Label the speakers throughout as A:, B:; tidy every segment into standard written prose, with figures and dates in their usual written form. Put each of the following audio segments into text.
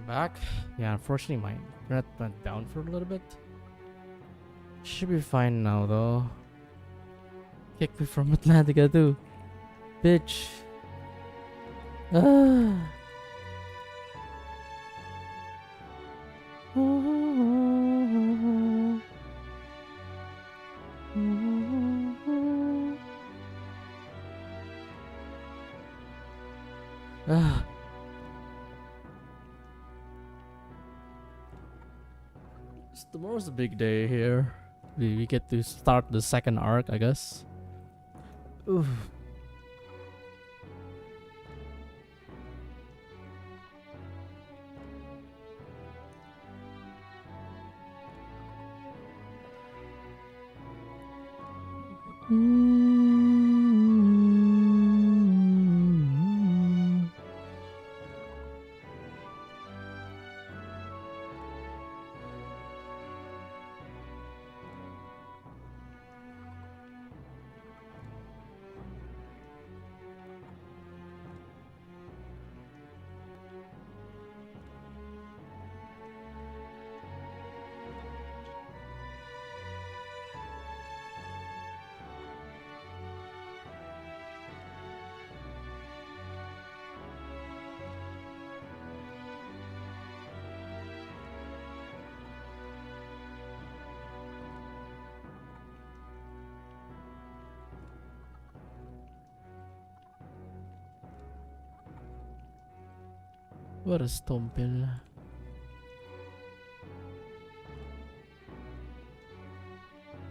A: Back? Yeah, unfortunately my internet went down for a little bit. Should be fine now though. Kick me from Atlantica too. Bitch. Ah. Ah. Tomorrow's a big day here. We get to start the second arc, I guess. Oof. What a stompel.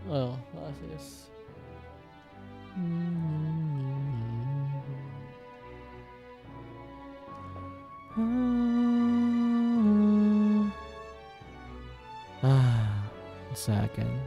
A: Oh, that's this. Second.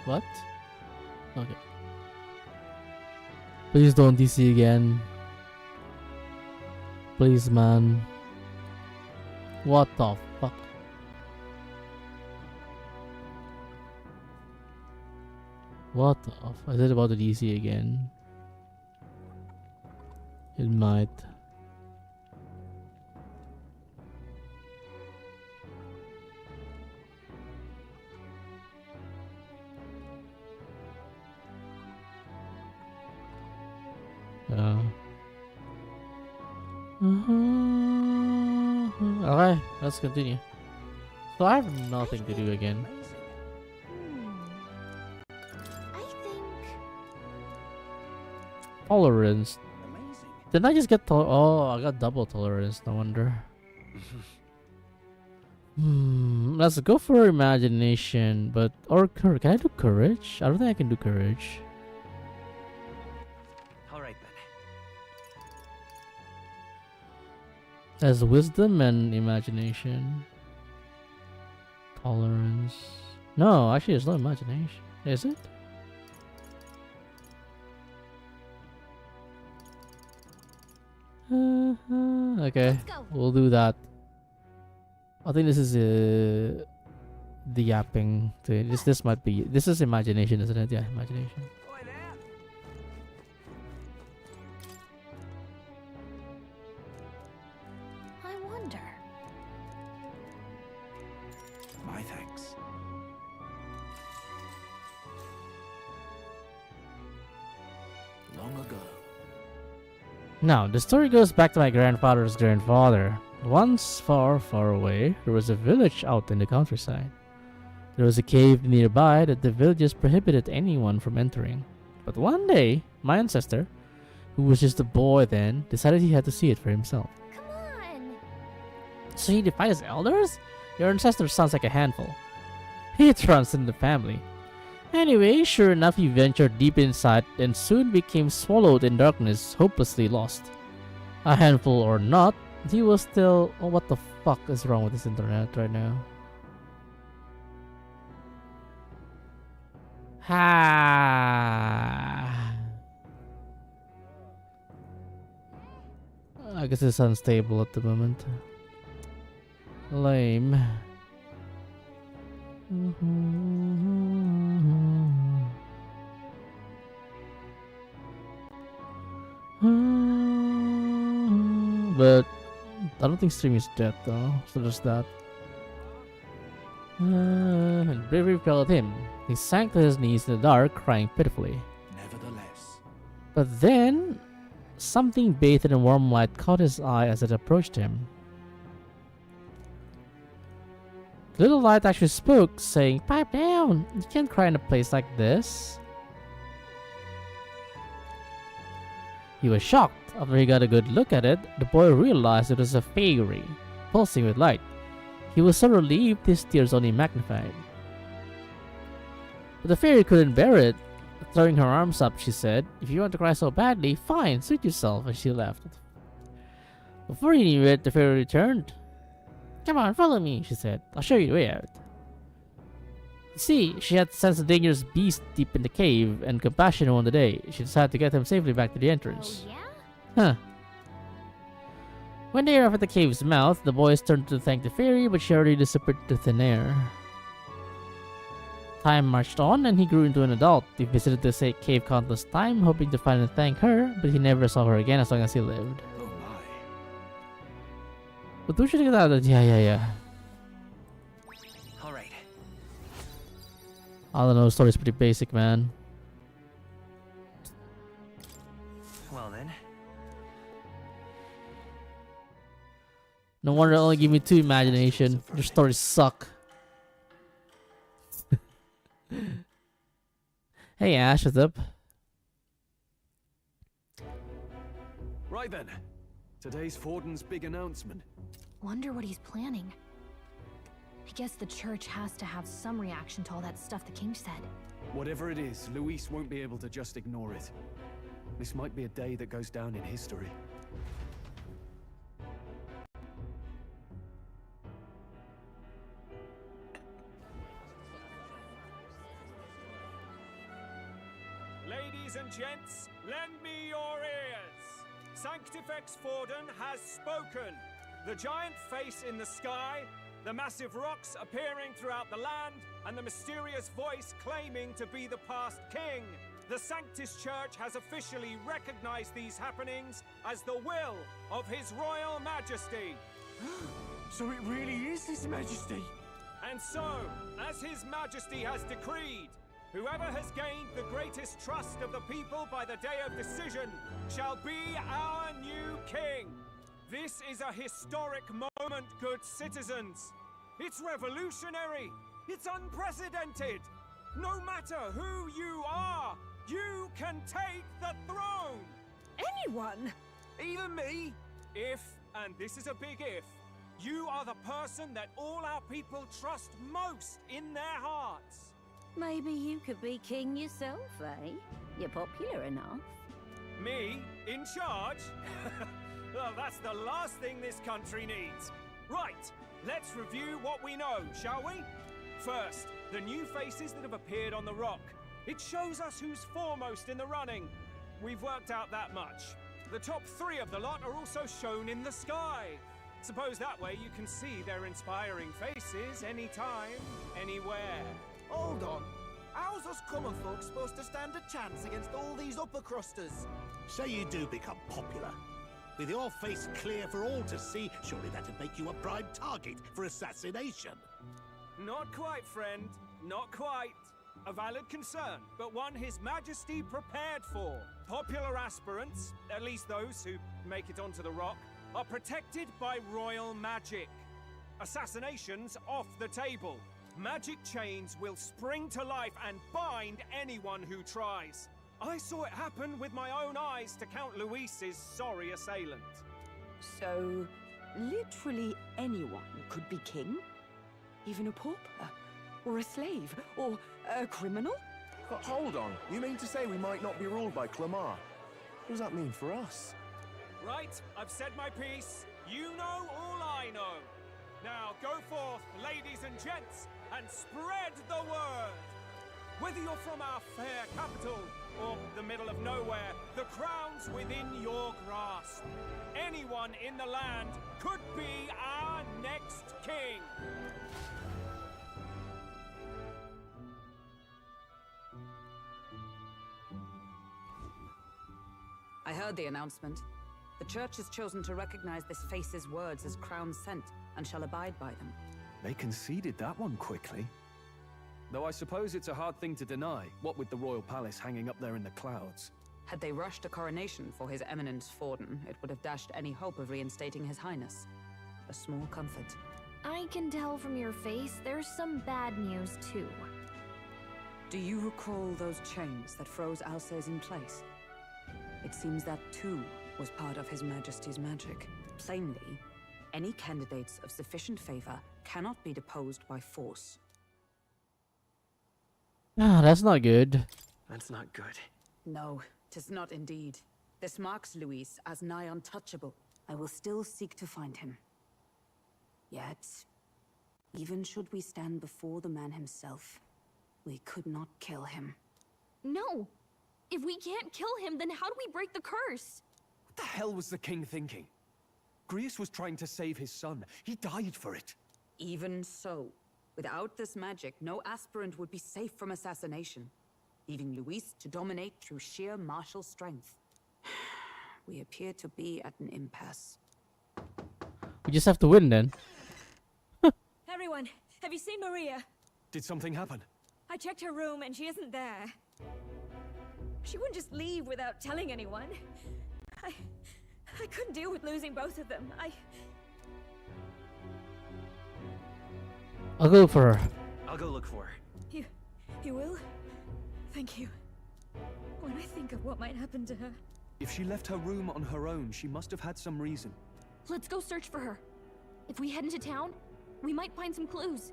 A: What? Okay. Please don't DC again. Please, man. What the fuck? What the f? Is it about the DC again? It might. Okay, let's continue. So I have nothing to do again.
B: I think
A: Tolerance. Didn't I just get oh, I got double tolerance, no wonder. Let's go for imagination, but or can I do courage? I don't think I can do courage.
C: Alright then.
A: There's wisdom and imagination. Tolerance. No, actually there's no imagination. Is it? Okay, we'll do that. I think this is the yapping thing. This might be. This is imagination, isn't it? Yeah, imagination.
B: I wonder.
C: My thanks. Long ago.
A: Now, the story goes back to my grandfather's grandfather. Once, far, far away, there was a village out in the countryside. There was a cave nearby that the villagers prohibited anyone from entering. But one day, my ancestor, who was just a boy then, decided he had to see it for himself.
B: Come on.
A: So he defied his elders? Your ancestor sounds like a handful. It runs in the family. Anyway, sure enough, he ventured deep inside and soon became swallowed in darkness, hopelessly lost. A handful or not, he was still... Oh, what the fuck is wrong with this internet right now? Ha. I guess it's unstable at the moment. Lame. But I don't think Stream is dead though, so there's that. And bravery failed him. He sank to his knees in the dark, crying pitifully.
C: Nevertheless,
A: But then, something bathed in warm light caught his eye as it approached him. The little light actually spoke, saying, "Pipe down! You can't cry in a place like this." He was shocked. After he got a good look at it, the boy realized it was a fairy, pulsing with light. He was so relieved his tears only magnified. But the fairy couldn't bear it. Throwing her arms up, she said, "If you want to cry so badly, fine, suit yourself," and she left. Before he knew it, the fairy returned. "Come on, follow me," she said. "I'll show you the way out." You see, she had sensed a dangerous beast deep in the cave, and compassion won the day. She decided to get him safely back to the entrance.
B: Oh, yeah?
A: Huh. When they arrived at the cave's mouth, the boys turned to thank the fairy, but she already disappeared into thin air. Time marched on, and he grew into an adult. He visited the cave countless times, hoping to find and thank her, but he never saw her again as long as he lived.
C: oh my.
A: But we should get out of that. Yeah.
C: All right.
A: I don't know, the story's pretty basic, man.
C: Well then.
A: No wonder they only give me 2 imagination. Their stories suck. Hey Ash, what's up?
D: Right then. Today's Forden's big announcement.
B: Wonder what he's planning. I guess the church has to have some reaction to all that stuff the king said.
D: Whatever it is, Luis won't be able to just ignore it. This might be a day that goes down in history.
E: Ladies and gents, lend me your ears. Sanctifex Forden has spoken. The giant face in the sky, the massive rocks appearing throughout the land, and the mysterious voice claiming to be the past king. The Sanctus Church has officially recognized these happenings as the will of His Royal Majesty.
D: So it really is His Majesty?
E: And so, as His Majesty has decreed, whoever has gained the greatest trust of the people by the day of decision shall be our new king. This is a historic moment, good citizens. It's revolutionary. It's unprecedented. No matter who you are, you can take the throne.
B: Anyone?
E: Even me. If, and this is a big if, you are the person that all our people trust most in their hearts.
F: Maybe you could be king yourself, eh? You're popular enough.
E: Me? In charge? Well, that's the last thing this country needs. Right, let's review what we know, shall we? First, the new faces that have appeared on the rock. It shows us who's foremost in the running. We've worked out that much. The top 3 of the lot are also shown in the sky. Suppose that way you can see their inspiring faces anytime, anywhere.
G: Hold on. How's us common folk supposed to stand a chance against all these upper crusters?
H: Say you do become popular. With your face clear for all to see, surely that'd make you a prime target for assassination.
E: Not quite, friend. Not quite. A valid concern, but one His Majesty prepared for. Popular aspirants, at least those who make it onto the rock, are protected by royal magic. Assassinations off the table. Magic chains will spring to life and bind anyone who tries. I saw it happen with my own eyes to Count Luis's sorry assailant.
I: So, literally anyone could be king? Even a pauper? Or a slave? Or a criminal?
G: Hold on. You mean to say we might not be ruled by Clamar? What does that mean for us?
E: Right, I've said my piece. You know all I know. Now go forth, ladies and gents, and spread the word. Whether you're from our fair capital, or the middle of nowhere, the crown's within your grasp. Anyone in the land could be our next king.
I: I heard the announcement. The church has chosen to recognize this face's words as crown sent and shall abide by them.
D: They conceded that one quickly. Though I suppose it's a hard thing to deny, what with the royal palace hanging up there in the clouds.
I: Had they rushed a coronation for His Eminence Forden, it would have dashed any hope of reinstating His Highness. A small comfort.
B: I can tell from your face there's some bad news too.
I: Do you recall those chains that froze Alsace in place? It seems that too was part of His Majesty's magic. Plainly, any candidates of sufficient favor cannot be deposed by force.
A: Ah, that's not good.
C: That's not good.
I: No, 'tis not indeed. This marks Luis as nigh untouchable. I will still seek to find him. Yet, even should we stand before the man himself, we could not kill him.
B: No! If we can't kill him, then how do we break the curse?
D: What the hell was the king thinking? Grius was trying to save his son. He died for it.
I: Even so, without this magic, no aspirant would be safe from assassination, leaving Luis to dominate through sheer martial strength. We appear to be at an impasse.
A: We just have to win then.
J: Everyone, have you seen Maria?
D: Did something happen?
J: I checked her room and she isn't there. She wouldn't just leave without telling anyone. I couldn't deal with losing both of them.
A: I'll go look for her.
C: I'll go look for her.
J: You will? Thank you. When I think of what might happen to her.
D: If she left her room on her own, she must have had some reason.
B: Let's go search for her. If we head into town, we might find some clues.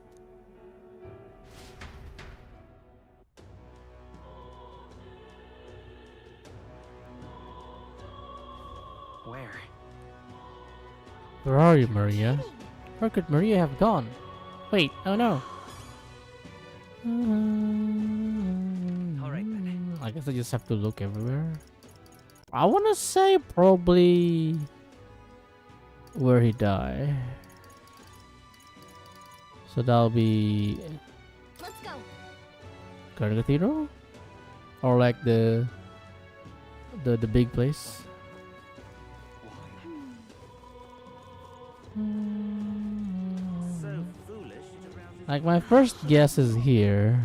C: Where?
A: Where are you, Maria? Where could Maria have gone? Wait, oh no.
C: Alright then.
A: I guess I just have to look everywhere. I wanna say probably where he died. So that'll be
B: Let's go.
A: Garden Cathedral? Or like the big place?
C: So foolish to rouse his
A: Like my first guess is here.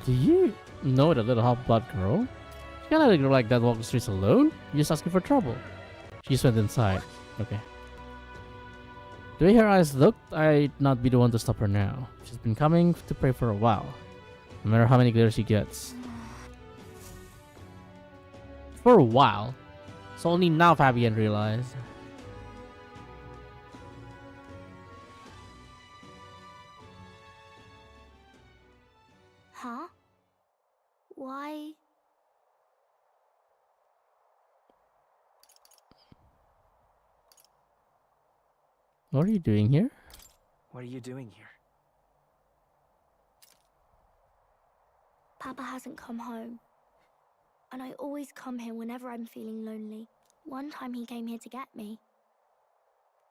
A: Do you know the little half-blood girl? You can't let a girl like that walk the streets alone. You're just asking for trouble. She just went inside. Okay. The way her eyes looked, I'd not be the one to stop her now. She's been coming to pray for a while. No matter how many glitters she gets. For a while. So only now Fabian realized.
B: Huh? Why?
A: What are you doing here?
C: What are you doing here?
B: Papa hasn't come home. And I always come here whenever I'm feeling lonely. One time he came here to get me.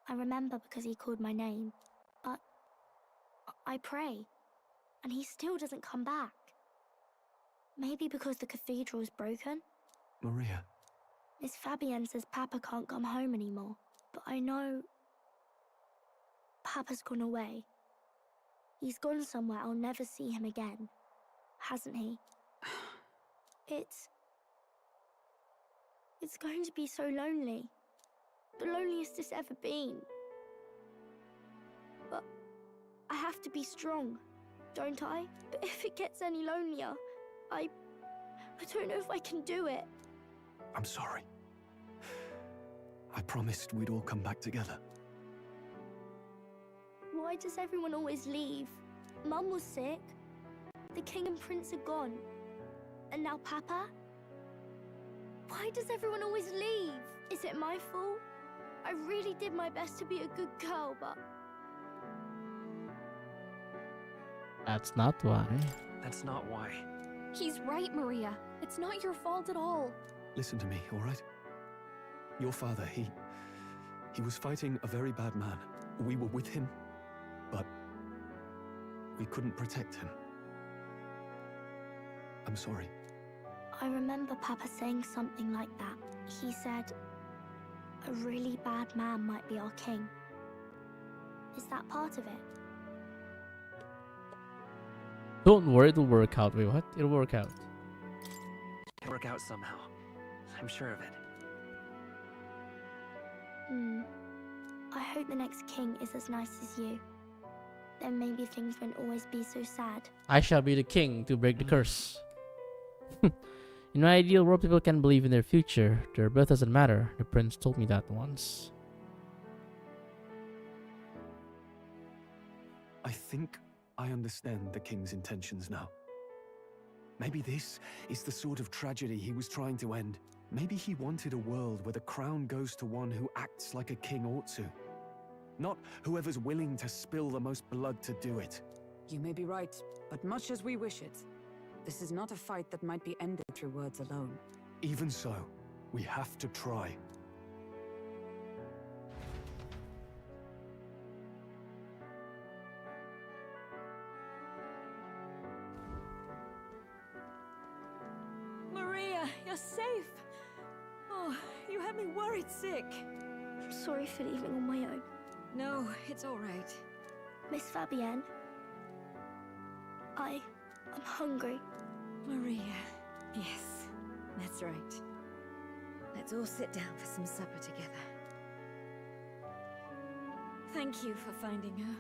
B: I remember because he called my name. But I pray. And he still doesn't come back. Maybe because the cathedral's broken?
D: Maria.
B: Miss Fabienne says Papa can't come home anymore. But I know Papa's gone away. He's gone somewhere I'll never see him again. Hasn't he? It's going to be so lonely. The loneliest it's ever been. But I have to be strong, don't I? But if it gets any lonelier, I don't know if I can do it.
D: I'm sorry. I promised we'd all come back together.
B: Why does everyone always leave? Mum was sick. The king and prince are gone. And now Papa? Why does everyone always leave? Is it my fault? I really did my best to be a good girl, but
A: That's not why.
C: That's not why.
J: He's right, Maria. It's not your fault at all.
D: Listen to me, all right? Your father, he was fighting a very bad man. We were with him, but we couldn't protect him. I'm sorry.
B: I remember Papa saying something like that. He said, a really bad man might be our king. Is that part of it?
A: Don't worry, it'll work out. Wait, what? It'll work out.
C: It'll work out somehow. I'm sure of it.
B: I hope the next king is as nice as you. Then maybe things won't always be so sad.
A: I shall be the king to break the curse. In my ideal world, people can believe in their future. Their birth doesn't matter. The prince told me that once.
D: I think I understand the king's intentions now. Maybe this is the sort of tragedy he was trying to end. Maybe he wanted a world where the crown goes to one who acts like a king ought to. Not whoever's willing to spill the most blood to do it.
I: You may be right, but much as we wish it, this is not a fight that might be ended through words alone.
D: Even so, we have to try.
J: Maria, you're safe. Oh, you had me worried sick.
B: I'm sorry for leaving on my own.
J: No, it's all right.
B: Miss Fabienne, I'm hungry.
J: Maria. Yes, that's right. Let's all sit down for some supper together. Thank you for finding her.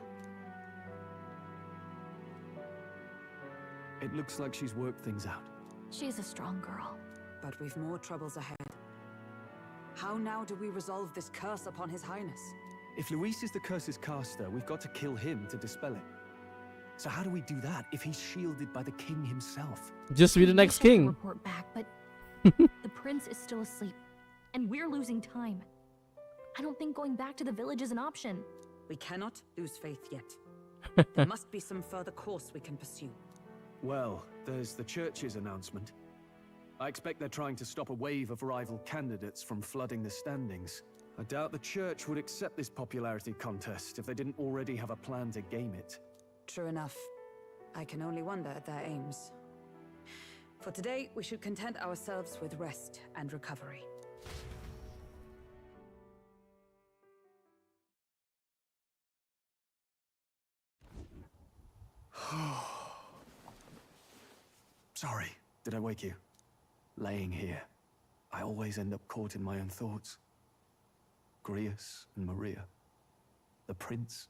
D: It looks like she's worked things out.
J: She's a strong girl.
I: But we've more troubles ahead. How now do we resolve this curse upon His Highness?
D: If Luis is the curse's caster, we've got to kill him to dispel it. So how do we do that if he's shielded by the king himself?
A: Just be the next king.
K: Report back, but the prince is still asleep, and we're losing time. I don't think going back to the village is an option.
I: We cannot lose faith yet. There must be some further course we can pursue.
D: Well, there's the church's announcement. I expect they're trying to stop a wave of rival candidates from flooding the standings. I doubt the church would accept this popularity contest if they didn't already have a plan to game it.
I: True enough. I can only wonder at their aims. For today, we should content ourselves with rest and recovery.
D: Sorry, did I wake you? Laying here, I always end up caught in my own thoughts. Grius and Maria. The prince.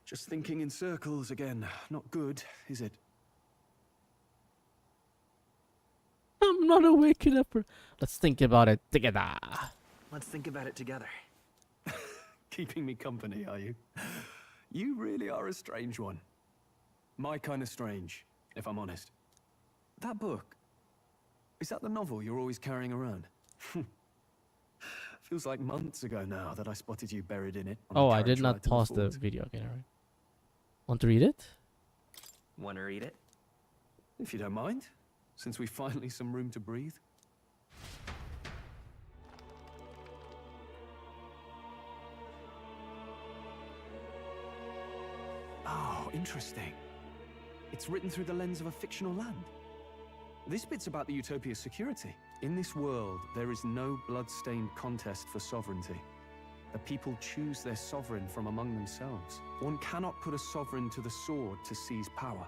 D: Just thinking in circles again. Not good, is it?
A: I'm not awake enough for... Let's think about it together.
C: Let's think about it together.
D: Keeping me company, are you? You really are a strange one. My kind of strange, if I'm honest. That book, is that the novel you're always carrying around? Feels like months ago now that I spotted you buried in it.
A: Oh, I did not pause the video. Okay, alright. Want to read it?
C: Want to read it?
D: If you don't mind, since we finally some room to breathe. Oh, interesting. It's written through the lens of a fictional land. This bit's about the Utopia's security. In this world, there is no blood-stained contest for sovereignty. The people choose their sovereign from among themselves. One cannot put a sovereign to the sword to seize power.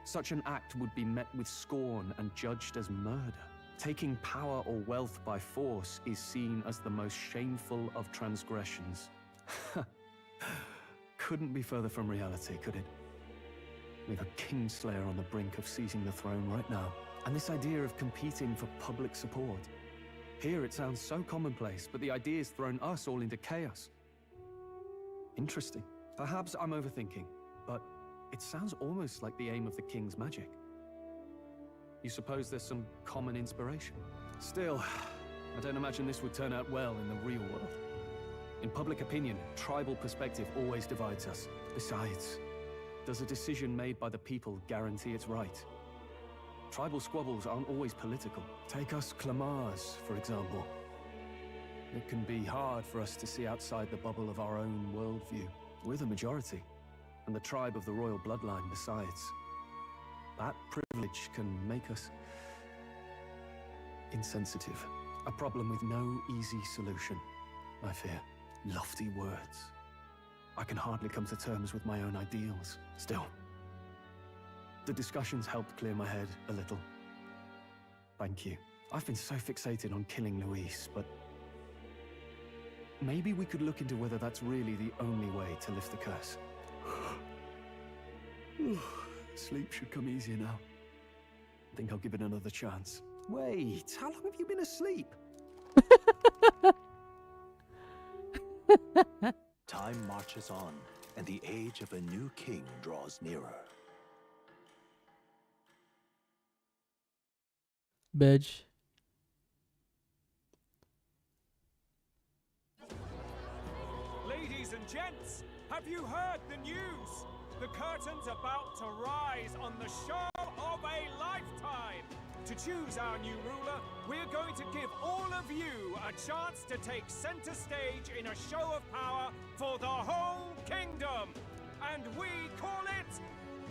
D: Such an act would be met with scorn and judged as murder. Taking power or wealth by force is seen as the most shameful of transgressions. Couldn't be further from reality, could it? We've a Kingslayer on the brink of seizing the throne right now. And this idea of competing for public support. Here it sounds so commonplace, but the idea's thrown us all into chaos. Interesting. Perhaps I'm overthinking, but it sounds almost like the aim of the king's magic. You suppose there's some common inspiration? Still, I don't imagine this would turn out well in the real world. In public opinion, tribal perspective always divides us. Besides, does a decision made by the people guarantee it's right? Tribal squabbles aren't always political. Take us Clamars, for example. It can be hard for us to see outside the bubble of our own worldview. We're the majority, and the tribe of the royal bloodline besides. That privilege can make us insensitive. A problem with no easy solution, I fear. Lofty words. I can hardly come to terms with my own ideals. Still, the discussions helped clear my head a little. Thank you. I've been so fixated on killing Luis, but maybe we could look into whether that's really the only way to lift the curse. Sleep should come easier now. I think I'll give it another chance. Wait, how long have you been asleep?
H: Time marches on, and the age of a new king draws nearer.
A: Bitch.
E: Ladies and gents, have you heard the news? The curtain's about to rise on the show of a lifetime. To choose our new ruler, we're going to give all of you a chance to take center stage in a show of power for the whole kingdom. And we call it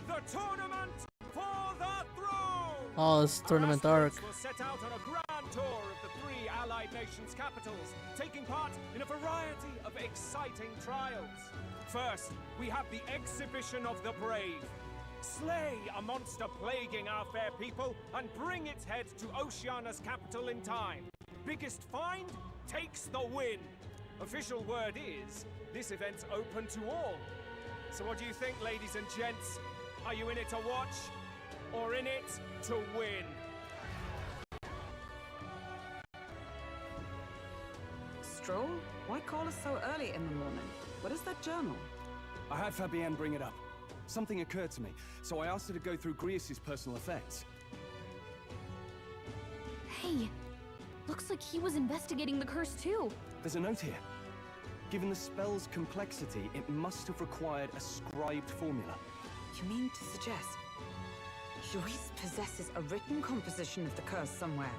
E: the Tournament for the Throne.
A: Oh, this tournament arc.
E: Will set out on a grand tour of the 3 allied nations' capitals, taking part in a variety of exciting trials. First, we have the Exhibition of the Brave. Slay a monster plaguing our fair people and bring its head to Oceania's capital in time. Biggest find takes the win. Official word is, this event's open to all. So what do you think, ladies and gents? Are you in it to watch, or in it to win?
I: Stroll? Why call us so early in the morning? What is that journal?
D: I had Fabienne bring it up. Something occurred to me, so I asked her to go through Grius' personal effects.
K: Hey, looks like he was investigating the curse too.
D: There's a note here. Given the spell's complexity, it must have required a scribed formula.
I: You mean to suggest Luis possesses a written composition of the curse somewhere?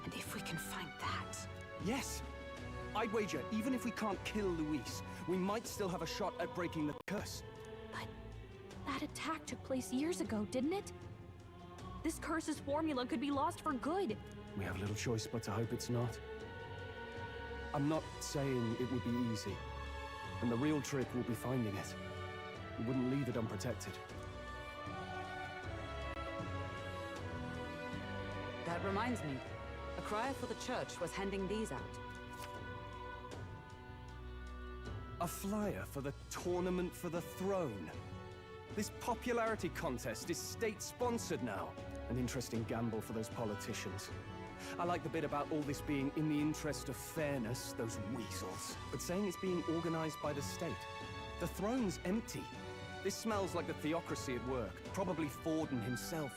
I: And if we can find that...
D: Yes! I'd wager, even if we can't kill Luis, we might still have a shot at breaking the curse.
K: But that attack took place years ago, didn't it? This curse's formula could be lost for good.
D: We have little choice but to hope it's not. I'm not saying it would be easy. And the real trick will be finding it. We wouldn't leave it unprotected.
I: That reminds me. A crier for the church was handing these out.
D: A flyer for the Tournament for the Throne. This popularity contest is state-sponsored now. An interesting gamble for those politicians. I like the bit about all this being in the interest of fairness, those weasels. But saying it's being organized by the state. The throne's empty. This smells like the theocracy at work. Probably Forden himself.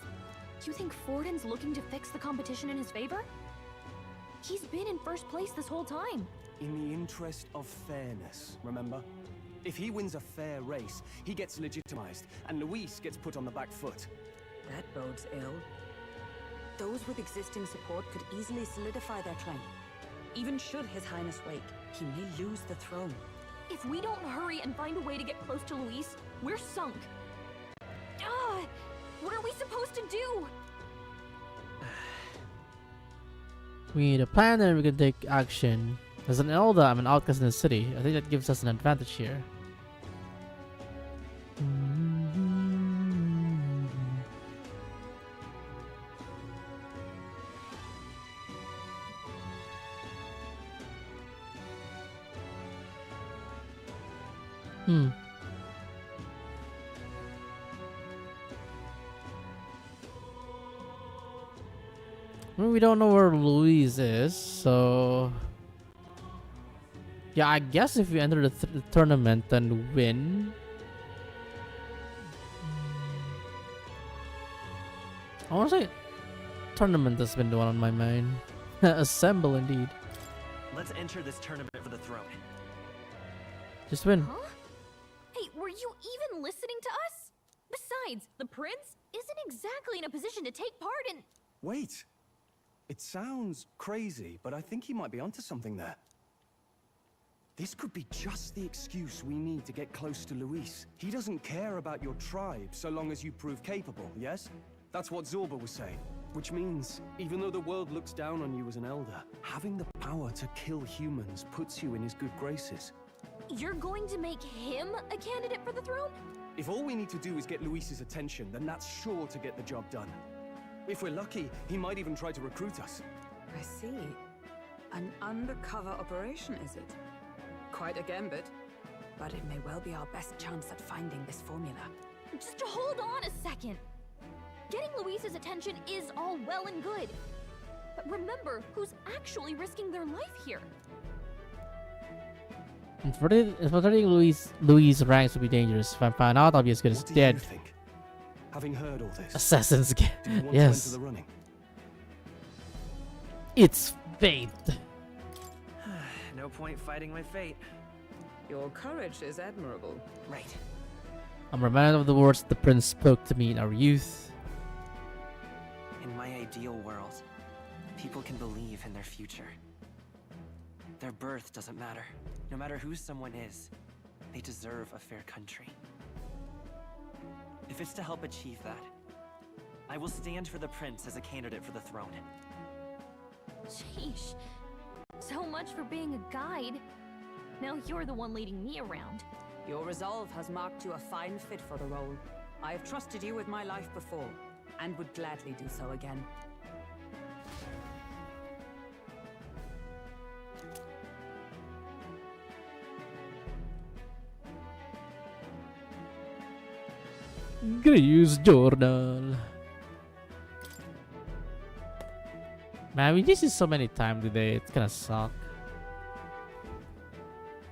K: You think Forden's looking to fix the competition in his favor? He's been in first place this whole time.
D: In the interest of fairness, remember? If he wins a fair race, he gets legitimized, and Luis gets put on the back foot.
I: That bodes ill. Those with existing support could easily solidify their claim. Even should His Highness wake, he may lose the throne.
K: If we don't hurry and find a way to get close to Luis, we're sunk. What are we supposed to do?
A: We need a plan and we can take action. As an elder, I'm an outcast in the city. I think that gives us an advantage here. Well, we don't know where Luis is, so yeah, I guess if we enter the tournament and win, I want to say tournament has been the one on my mind. Assemble indeed.
C: Let's enter this tournament for the throne.
A: Just win.
K: Huh? Hey, were you even listening to us? Besides, the prince isn't exactly in a position to take part in...
D: Wait. It sounds crazy, but I think he might be onto something there. This could be just the excuse we need to get close to Luis. He doesn't care about your tribe so long as you prove capable, yes? That's what Zorba was saying. Which means, even though the world looks down on you as an elder, having the power to kill humans puts you in his good graces.
K: You're going to make him a candidate for the throne?
D: If all we need to do is get Luis's attention, then that's sure to get the job done. If we're lucky, he might even try to recruit us.
I: I see. An undercover operation, is it? Quite a gambit. But it may well be our best chance at finding this formula.
K: Just hold on a second. Getting Luis's attention is all well and good. But remember who's actually risking their life here.
A: Infiltrating Luis' ranks would be dangerous. If I'm found out, I'll be as good as
D: What do
A: dead.
D: you think? Having heard all this,
A: Assassins again.
D: do you want
A: Yes.
D: to enter the running?
A: It's fate.
C: No point fighting my fate.
I: Your courage is admirable.
C: Right.
A: I'm reminded of the words the prince spoke to me in our youth.
C: In my ideal world, people can believe in their future. Their birth doesn't matter. No matter who someone is, they deserve a fair country. If it's to help achieve that, I will stand for the prince as a candidate for the throne.
K: Sheesh. So much for being a guide. Now you're the one leading me around.
I: Your resolve has marked you a fine fit for the role. I have trusted you with my life before, and would gladly do so again.
A: Grease Journal. Man, we just see so many times today. It's gonna suck.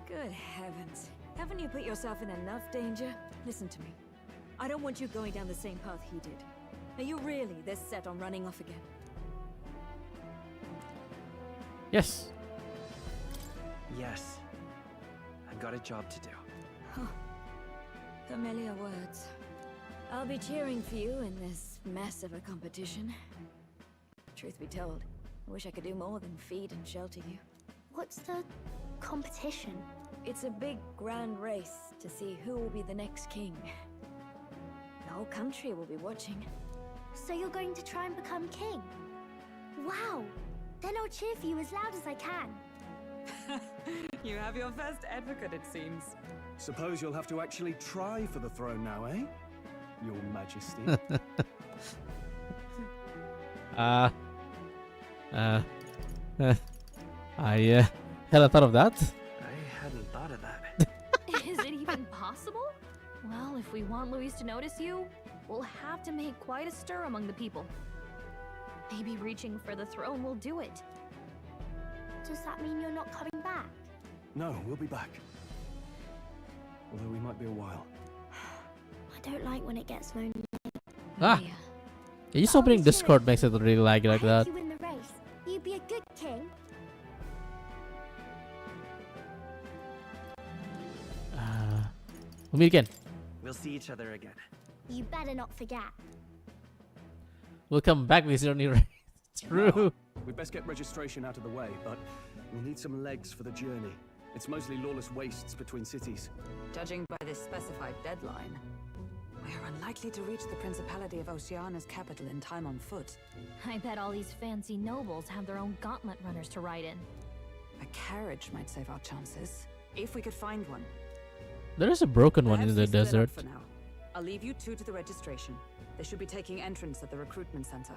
J: Good heavens. Haven't you put yourself in enough danger? Listen to me. I don't want you going down the same path he did. Are you really this set on running off again?
A: Yes.
C: Yes. I've got a job to do.
J: Huh. Familiar words. I'll be cheering for you in this mess of a competition. Truth be told, I wish I could do more than feed and shelter you.
B: What's the competition?
J: It's a big, grand race to see who will be the next king. The whole country will be watching.
B: So you're going to try and become king? Wow! Then I'll cheer for you as loud as I can.
I: You have your first advocate, it seems.
D: Suppose you'll have to actually try for the throne now, eh? Your Majesty.
A: I hadn't thought of that.
C: I hadn't thought of that.
K: Is it even possible? Well, if we want Luis to notice you, we'll have to make quite a stir among the people. Maybe reaching for the throne will do it.
B: Does that mean you're not coming back?
D: No, we'll be back. Although we might be a while.
B: I don't like when it gets lonely.
A: Ah!
K: Yeah.
A: Yeah, just opening Discord makes it really laggy like
B: I
A: that.
B: hope you win the race. You'd be a good king.
A: We'll meet again.
C: We'll see each other again.
B: You better not forget.
A: We'll come back because you don't need race. True.
D: We'd best get registration out of the way, but we'll need some legs for the journey. It's mostly lawless wastes between cities.
I: Judging by this specified deadline, we are unlikely to reach the Principality of Oceana's capital in time on foot.
K: I bet all these fancy nobles have their own gauntlet runners to ride in.
I: A carriage might save our chances, if we could find one.
A: There is a broken one
I: Perhaps
A: in the
I: we split up
A: desert.
I: for now. I'll leave you two to the registration. They should be taking entrance at the recruitment center.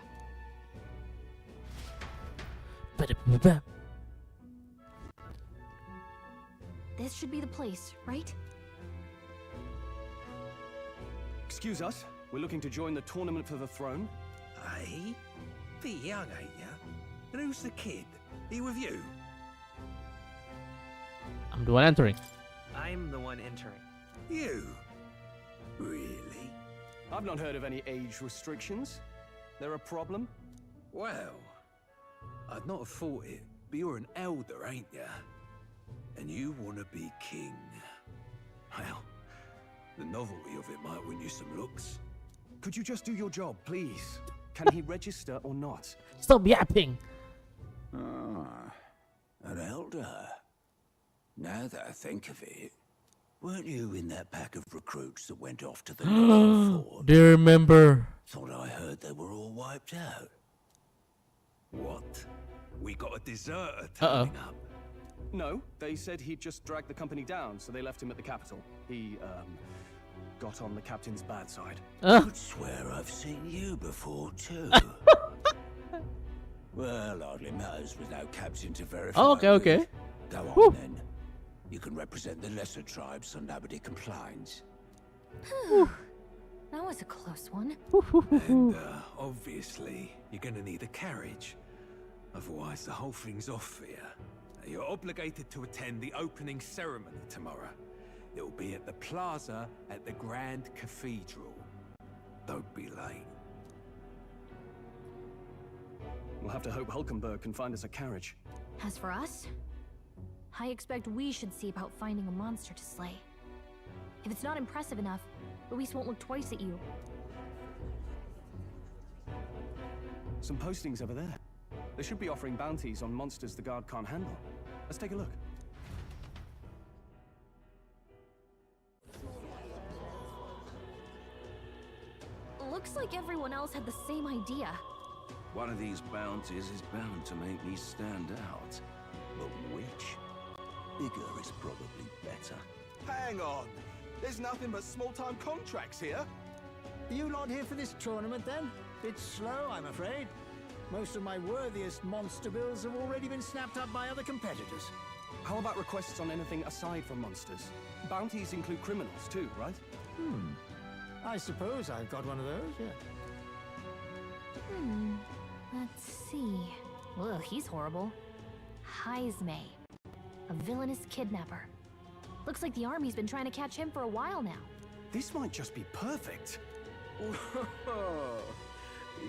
K: This should be the place, right?
D: Excuse us, we're looking to join the tournament for the throne.
H: Aye? Bit young, ain't ya? And who's the kid? He with you?
A: I'm the one entering.
C: I'm the one entering.
H: You? Really?
D: I've not heard of any age restrictions. They're a problem?
H: Well, I'd not have thought it, but you're an elder, ain't ya? And you want to be king.
L: Well, the novelty of it might win you some looks.
D: Could you just do your job, please? Can he register or not?
A: Stop yapping.
L: Ah, an elder. Now that I think of it, weren't you in that pack of recruits that went off to the Northern Fort?
A: Do you remember?
L: Thought I heard they were all wiped out.
E: What? We got a deserter
A: Uh-oh.
E: turning up.
D: No, they said he'd just dragged the company down, so they left him at the capital. He, got on the captain's bad side.
L: Could swear I've seen you before, too. Well, hardly matters with no captain to verify.
A: Oh, okay,
L: with.
A: okay.
L: Go on,
A: Whew.
L: then. You can represent the lesser tribes so nobody complains.
K: That was a close one.
E: And, obviously, you're gonna need a carriage. Otherwise, the whole thing's off for you. You're obligated to attend the opening ceremony tomorrow. It'll be at the plaza at the Grand Cathedral. Don't be late.
D: We'll have to hope Hulkenberg can find us a carriage.
K: As for us, I expect we should see about finding a monster to slay. If it's not impressive enough, Luis won't look twice at you.
D: Some postings over there. They should be offering bounties on monsters the guard can't handle. Let's take a look.
K: Looks like everyone else had the same idea.
L: One of these bounties is bound to make me stand out. But which? Bigger is probably better.
G: Hang on. There's nothing but small-time contracts here.
H: Are you not here for this tournament then? Bit slow, I'm afraid. Most of my worthiest monster bills have already been snapped up by other competitors.
D: How about requests on anything aside from monsters? Bounties include criminals too, right?
H: I suppose I've got one of those, yeah.
K: Let's see. Ugh, he's horrible. Heisme. A villainous kidnapper. Looks like the army's been trying to catch him for a while now.
D: This might just be perfect.
M: You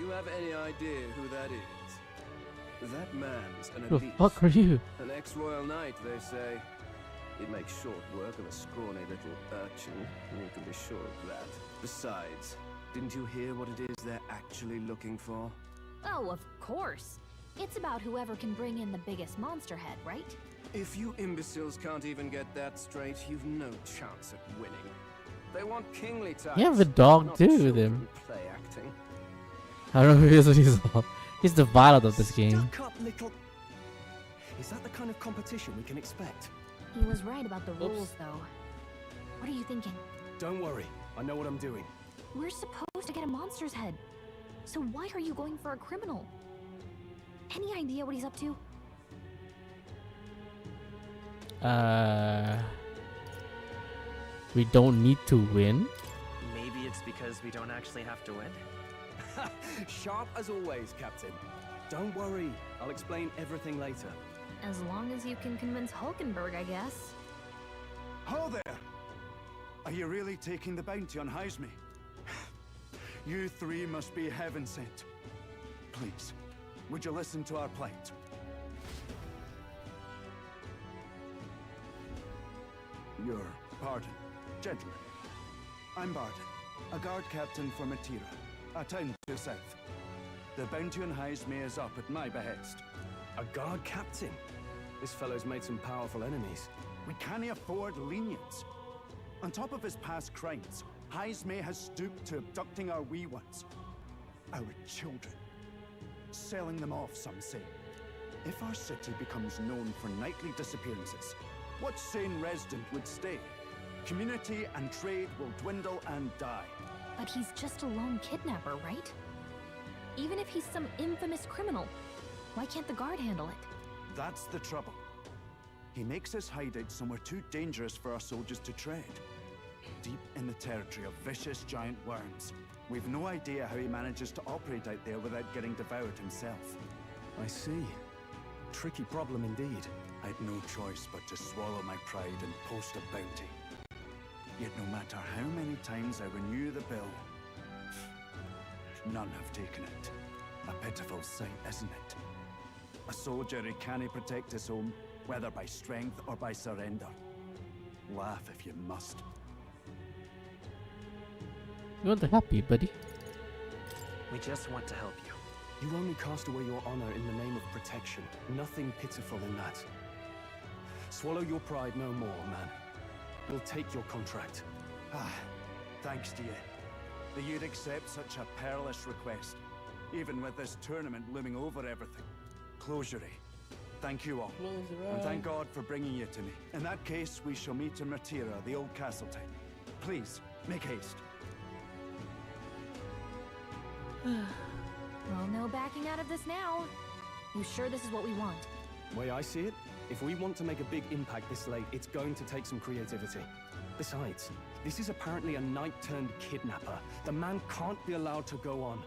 M: have any idea who that is? That man's an
A: The
M: elite.
A: fuck are you?
M: An ex-royal knight, they say. He'd make short work of a scrawny little urchin, you can be sure of that. Besides, didn't you hear what it is they're actually looking for?
K: Oh, of course. It's about whoever can bring in the biggest monster head, right?
M: If you imbeciles can't even get that straight, you've no chance at winning. They want kingly types.
A: You have a dog
M: not
A: too with
M: children
A: him.
M: Play acting.
A: I don't know who he is, but he's the violet of this game.
D: Stuck up little... Is that the kind of competition we can expect?
K: He was right about the rules, though. What are you thinking?
D: Don't worry, I know what I'm doing.
K: We're supposed to get a monster's head. So why are you going for a criminal? Any idea what he's up to?
A: We don't need to win.
C: Maybe it's because we don't actually have to win?
D: Sharp as always, Captain. Don't worry, I'll explain everything later.
K: As long as you can convince Hulkenberg, I guess.
N: Ho there! Are you really taking the bounty on Heisme? You three must be heaven sent. Please, would you listen to our plight? Your pardon, gentlemen. I'm Barden, a guard captain for Matira, a town to the south. The bounty on Heisme is up at my behest.
D: A guard captain? This fellow's made some powerful enemies.
N: We can't afford lenience. On top of his past crimes, Heisme has stooped to abducting our wee ones. Our children. Selling them off, some say. If our city becomes known for nightly disappearances, what sane resident would stay? Community and trade will dwindle and die.
K: But he's just a lone kidnapper, right? Even if he's some infamous criminal, why can't the guard handle it?
N: That's the trouble. He makes his hideout somewhere too dangerous for our soldiers to tread. Deep in the territory of vicious giant worms. We've no idea how he manages to operate out there without getting devoured himself.
D: I see. Tricky problem indeed.
N: I'd no choice but to swallow my pride and post a bounty. Yet no matter how many times I renew the bill, none have taken it. A pitiful sight, isn't it? A soldier who can't protect his home, whether by strength or by surrender. Laugh if you must.
A: We want to help you, buddy.
C: We just want to help you.
D: You only cast away your honor in the name of protection. Nothing pitiful in that. Swallow your pride no more, man. We'll take your contract.
N: Ah, thanks to you. That you'd accept such a perilous request, even with this tournament looming over everything. Closure. Thank you all. And thank God for bringing you to me. In that case, we shall meet in Martira, the old castle town. Please, make haste.
K: Well, no backing out of this now. You sure this is what we want?
D: Way I see it, if we want to make a big impact this late, it's going to take some creativity. Besides, this is apparently a knight-turned-kidnapper. The man can't be allowed to go on.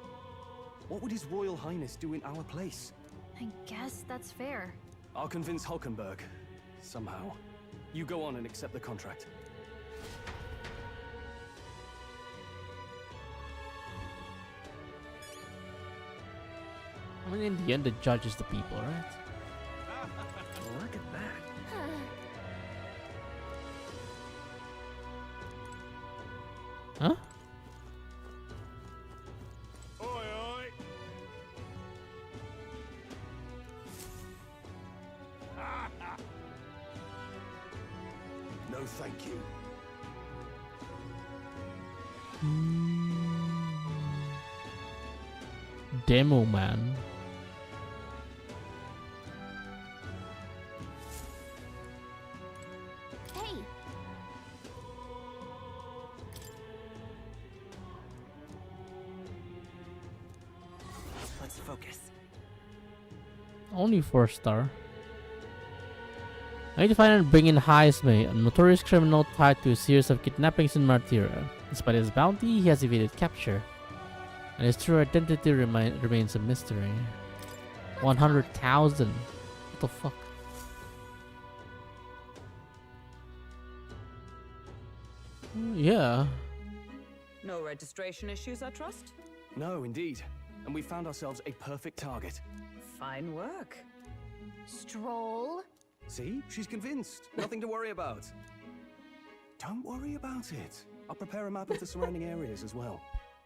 D: What would His Royal Highness do in our place?
K: I guess that's fair.
D: I'll convince Hulkenberg. Somehow. You go on and accept the contract.
A: I mean, in the end, the judge is the people, right?
C: Look at that.
A: Huh?
E: Oi, oi.
L: No, thank you.
A: Demo man.
B: Hey!
C: Let's focus.
A: Only 4-star. I need to find and bring in Heisme, a notorious criminal tied to a series of kidnappings in Martira. Despite his bounty, he has evaded capture, and his true identity remains a mystery. 100,000. What the fuck? Yeah.
I: No registration issues, I trust?
D: No, indeed. And we found ourselves a perfect target.
I: Fine work.
K: Stroll.
D: See? She's convinced. Nothing to worry about. Don't worry about it. I'll prepare a map of the surrounding areas as well.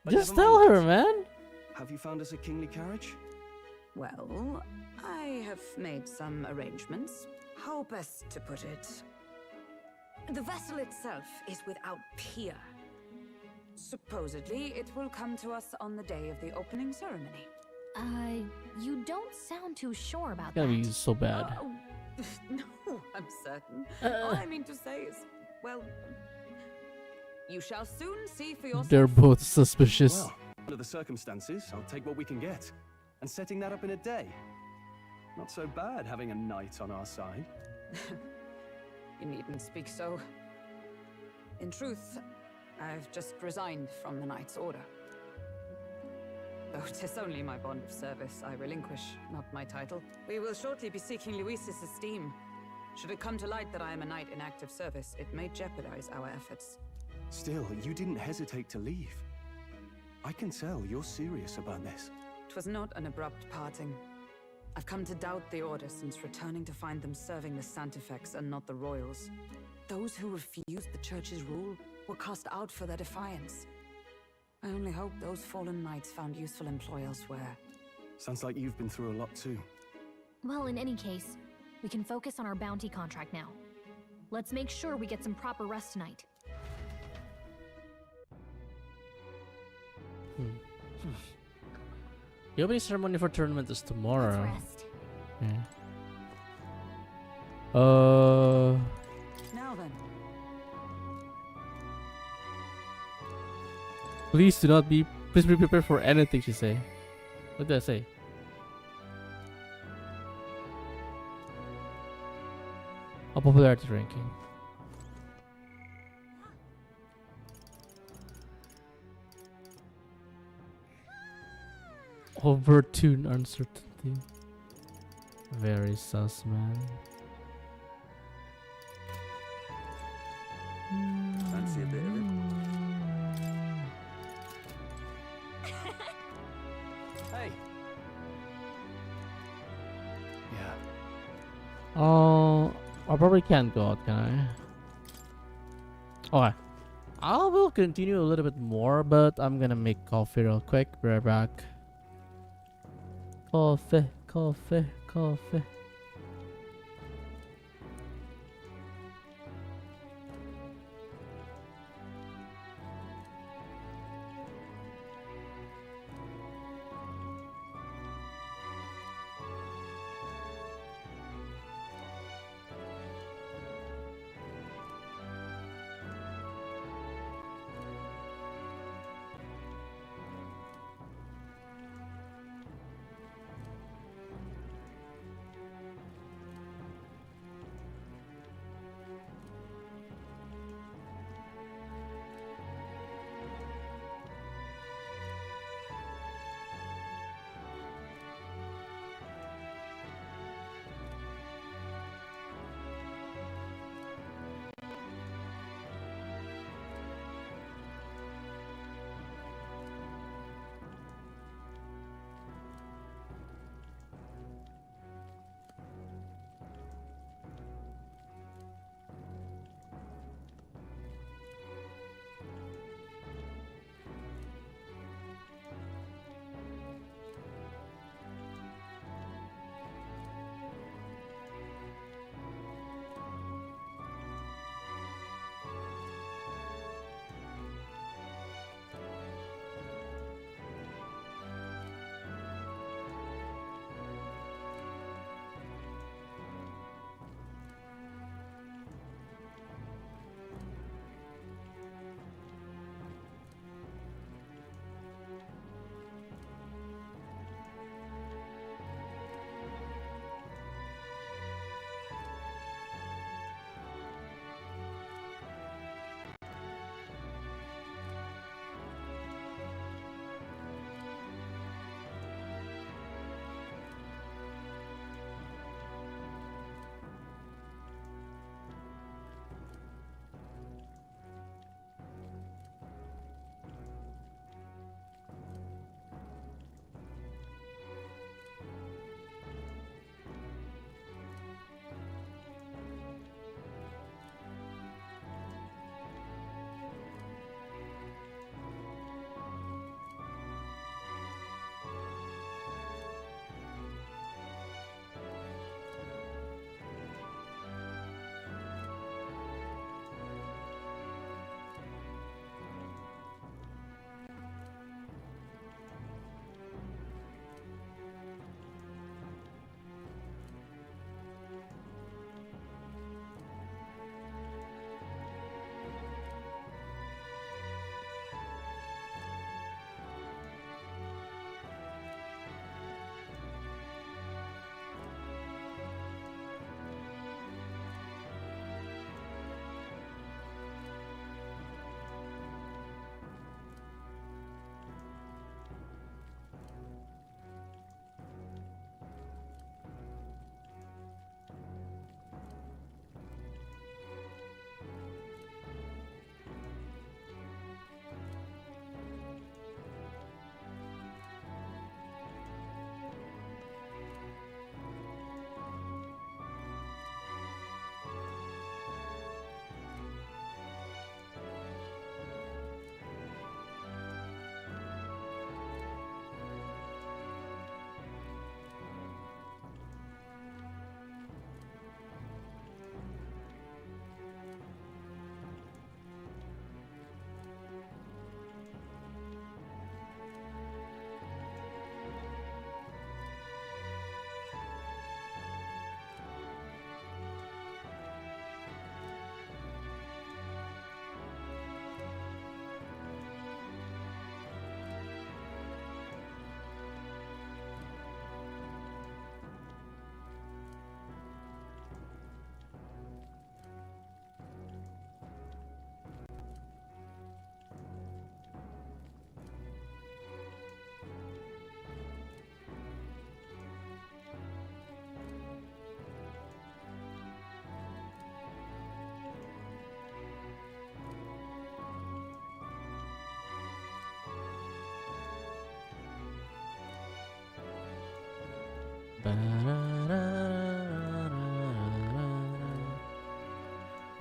D: But
A: Just
D: never
A: tell
D: mind
A: her,
D: that.
A: man.
D: Have you found us a kingly carriage?
I: Well, I have made some arrangements. How best to put it? The vessel itself is without peer. Supposedly, it will come to us on the day of the opening ceremony.
K: You don't sound too sure about
A: It's gonna be
K: that.
A: so bad.
I: No, I'm certain.
A: Uh.
I: All I mean to say is, well, you shall soon see for yourself.
A: They're both suspicious.
D: Well, under the circumstances, I'll take what we can get. And setting that up in a day. Not so bad having a knight on our side.
I: You needn't speak so. In truth, I've just resigned from the Knight's Order. Though 'tis only my bond of service I relinquish, not my title. We will shortly be seeking Luis's esteem. Should it come to light that I am a knight in active service, it may jeopardize our efforts.
D: Still, you didn't hesitate to leave. I can tell you're serious about this.
I: 'Twas not an abrupt parting. I've come to doubt the Order since returning to find them serving the Santifex and not the Royals. Those who refused the Church's rule were cast out for their defiance. I only hope those fallen knights found useful employ elsewhere.
D: Sounds like you've been through a lot too.
K: Well, in any case, we can focus on our bounty contract now. Let's make sure we get some proper rest tonight.
A: The opening ceremony for tournament is tomorrow.
K: Let's rest.
A: Yeah.
I: Now then.
A: Please be prepared for anything, she say. What did I say? A popularity ranking. Overtune uncertainty. Very sus, man.
L: Fancy a bit of it?
D: Hey! Yeah.
A: Oh, I probably can't go out, can I? Okay. I'll will continue a little bit more, but I'm gonna make coffee real quick. Be right back. Coffee, coffee, coffee.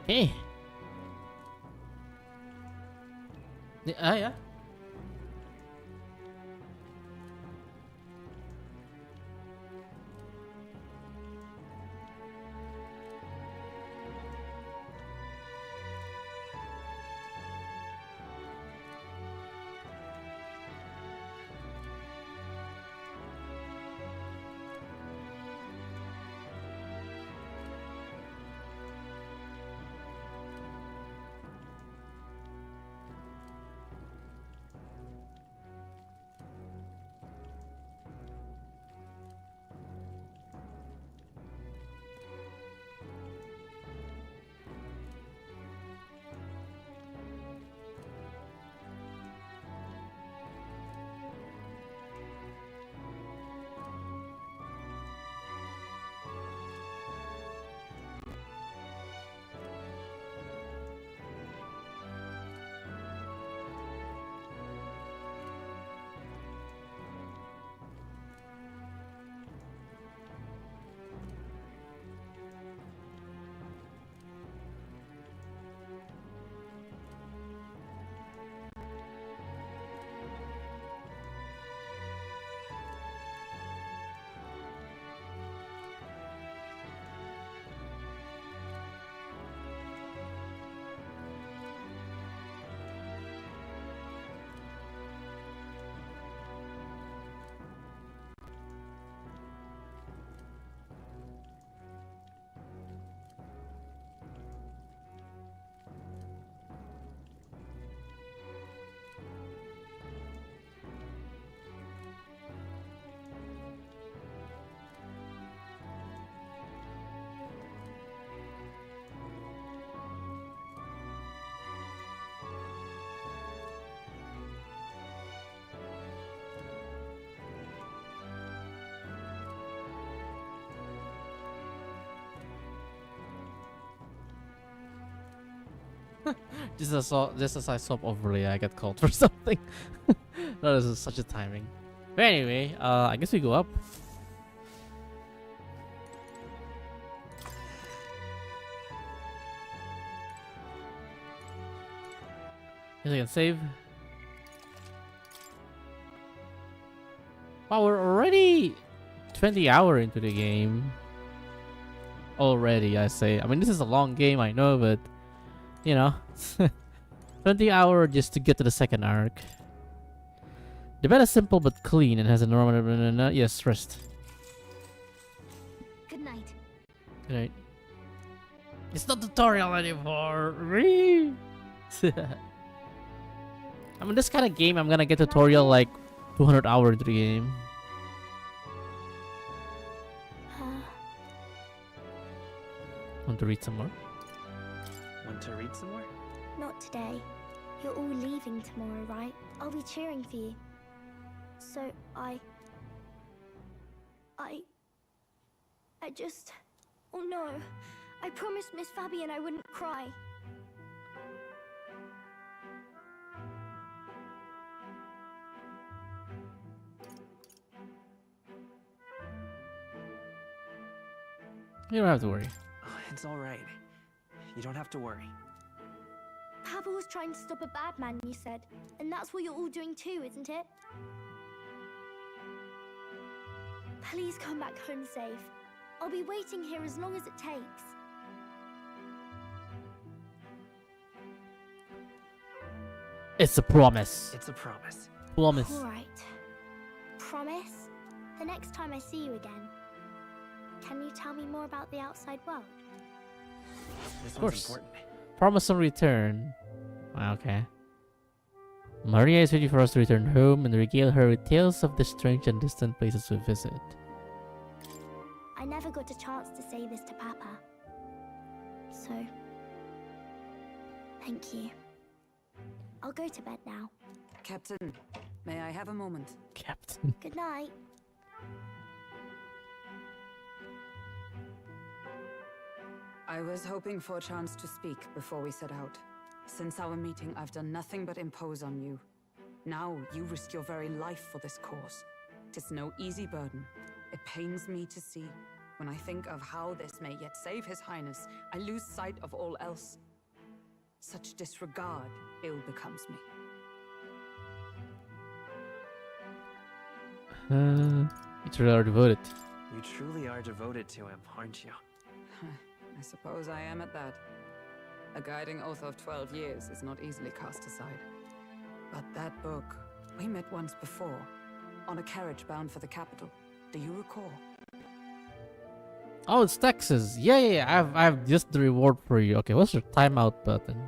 A: Okay. Yeah. Just as I swap overlay, I get called for something. That is such a timing. But anyway, I guess we go up. Guess I can save. Wow, we're already 20 hours into the game. Already, I say. I mean, this is a long game, I know, but you know, 20 hours just to get to the second arc. The bed is simple but clean and has a normal. Yes, rest.
B: Good night.
A: Good night. It's not tutorial anymore. I mean, this kind of game, I'm gonna get tutorial like 200 hours into the game. Want to read some more?
C: Want to read some more?
B: Not today. You're all leaving tomorrow, right? I'll be cheering for you. So I just... Oh no. I promised Miss Fabian I wouldn't cry.
A: You don't have to worry.
C: Oh, it's all right. You don't have to worry.
B: Papa was trying to stop a bad man, you said. And that's what you're all doing too, isn't it? Please come back home safe. I'll be waiting here as long as it takes.
A: It's a promise.
C: It's a promise.
A: Promise.
B: All right. Promise? The next time I see you again, can you tell me more about the outside world?
C: This
A: Of
C: one's
A: course.
C: important.
A: Promise on return. Okay. Maria is ready for us to return home and regale her with tales of the strange and distant places we visit.
B: I never got a chance to say this to Papa. So, thank you. I'll go to bed now.
I: Captain, may I have a moment?
A: Captain.
B: Good night.
I: I was hoping for a chance to speak before we set out. Since our meeting, I've done nothing but impose on you. Now, you risk your very life for this cause. 'Tis no easy burden. It pains me to see. When I think of how this may yet save His Highness, I lose sight of all else. Such disregard ill becomes me.
A: You truly are devoted.
C: You truly are devoted to him, aren't you?
I: I suppose I am at that. A guiding oath of 12 years is not easily cast aside. But that book, we met once before, on a carriage bound for the capital. Do you recall?
A: Oh, it's Texas. Yeah. I've just the reward for you. Okay, what's your timeout button?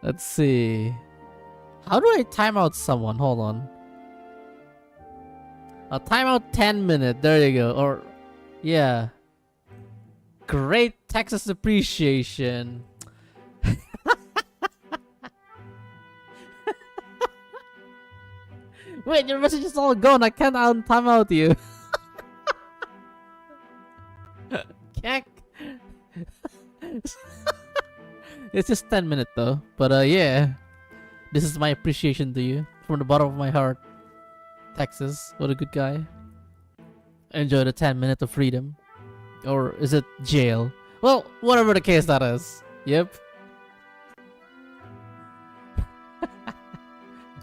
A: Let's see. How do I time out someone? Hold on. A timeout 10 minute. There you go. Or, yeah. Great Texas appreciation. Wait, your message is all gone. I can't time out you. Keck. It's just 10 minutes though. But yeah. This is my appreciation to you. From the bottom of my heart. Texas, what a good guy. Enjoy the 10 minutes of freedom. Or is it jail? Well, whatever the case that is. Yep.